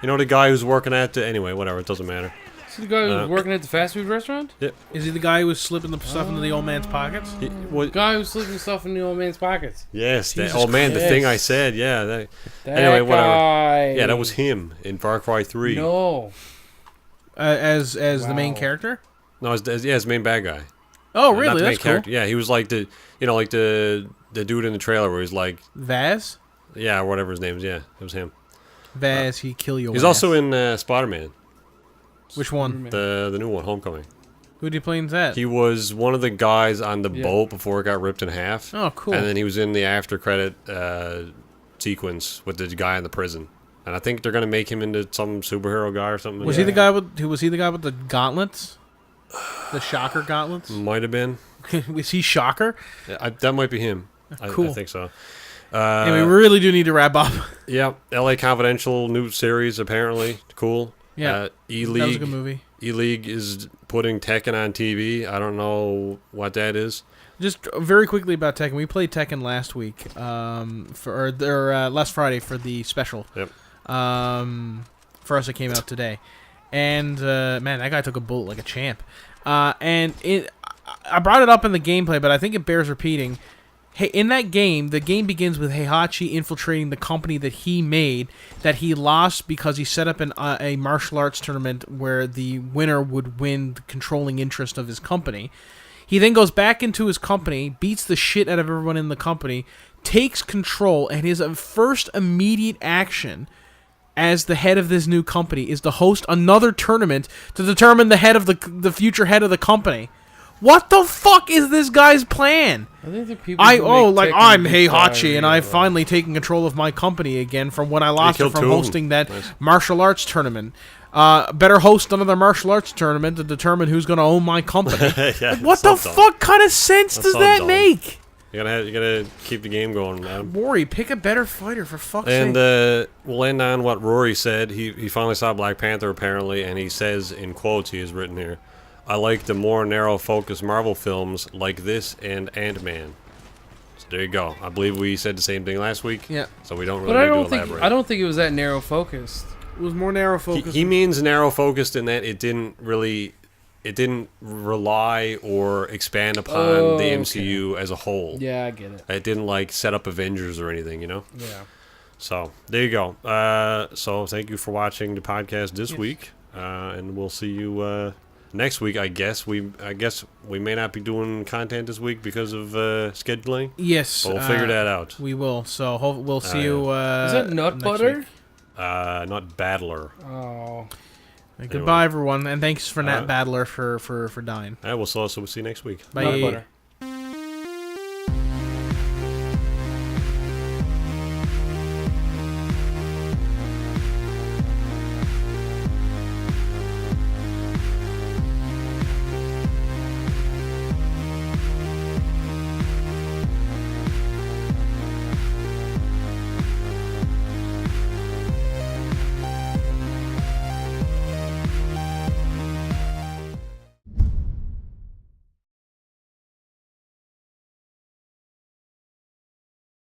S3: You know the guy who's working at the... Anyway, whatever, it doesn't matter.
S2: Is he the guy who's working at the fast food restaurant?
S1: Is he the guy who was slipping the stuff into the old man's pockets?
S2: The guy who's slipping stuff in the old man's pockets.
S3: Yes, that,
S1: Jesus
S3: oh man, the
S2: Christ.
S3: thing I said, yeah.
S2: That
S3: Anyway, whatever.
S2: guy.
S3: Yeah, that was him in Far Cry 3.
S2: No.
S1: As the main
S2: Wow.
S1: character?
S3: No, his main bad guy.
S1: Oh,
S3: Not
S1: really?
S3: the main
S1: That's cool.
S3: character. Yeah, he was like the dude in the trailer where he's like,
S1: Vaz?
S3: Yeah, whatever his name is. Yeah, it was him.
S1: Vaz, he kill your
S3: He's
S1: ass.
S3: also in Spider-Man,
S1: Which one?
S3: the new one, Homecoming.
S1: Who do you play in that?
S3: He was one of the guys on the boat before it got ripped in half.
S1: Oh, cool.
S3: And then he was in the after credit sequence with the guy in the prison. And I think they're gonna make him into some superhero guy or something.
S1: Was he the guy with? Who was he? The guy with the gauntlets? The Shocker gauntlets?
S3: Might have been.
S1: Was he Shocker?
S3: Yeah, that might be him.
S1: Cool.
S3: I think so.
S1: And we really do need to wrap up.
S3: Yeah, L.A. Confidential new series
S1: Yeah,
S3: apparently cool. E-League.
S1: that was a good movie.
S3: E-League is putting Tekken on TV. I don't know what that is.
S1: Just very quickly about Tekken. We played Tekken last week, last Friday for the special.
S3: Yep.
S1: For us, it came out today, and man, that guy took a bullet like a champ. I brought it up in the gameplay, but I think it bears repeating. Hey, in that game, the game begins with Heihachi infiltrating the company that he made, that he lost because he set up a martial arts tournament where the winner would win the controlling interest of his company. He then goes back into his company, beats the shit out of everyone in the company, takes control, and his first immediate action as the head of this new company is to host another tournament to determine the head of the future head of the company. What the fuck is this guy's plan?
S2: I think the people
S1: I'm Heihachi, and I've finally taken control of my company again from when I lost it from hosting that martial arts tournament. Better host another martial arts tournament to determine who's going to own my company. What the fuck kind of sense does that make?
S3: You gotta keep the game going, man.
S1: Rory, pick a better fighter for fuck's
S3: sake.
S1: And
S3: we'll end on what Rory said. He finally saw Black Panther apparently, and he says in quotes he has written here, "I like the more narrow-focused Marvel films like this and Ant-Man." So there you go. I believe we said the same thing last week.
S1: Yeah.
S3: So we don't really need to elaborate.
S2: I don't think it was that narrow focused.
S1: It was more narrow focused.
S3: He means narrow focused in that it didn't rely or expand upon the MCU as a whole.
S2: Yeah, I get it.
S3: It didn't set up Avengers or anything, you know?
S2: Yeah.
S3: So there you go. So thank you for watching the podcast this week, and we'll see you next week. I guess we may not be doing content this week because of scheduling.
S1: Yes,
S3: but we'll figure that out.
S1: We will. So we'll see you.
S2: Is that nut butter?
S1: Week.
S3: Not Battler.
S2: Oh.
S1: Goodbye, everyone, and thanks for Nat Battler for dying.
S3: We'll see you next week.
S1: Bye.
S2: Nut butter.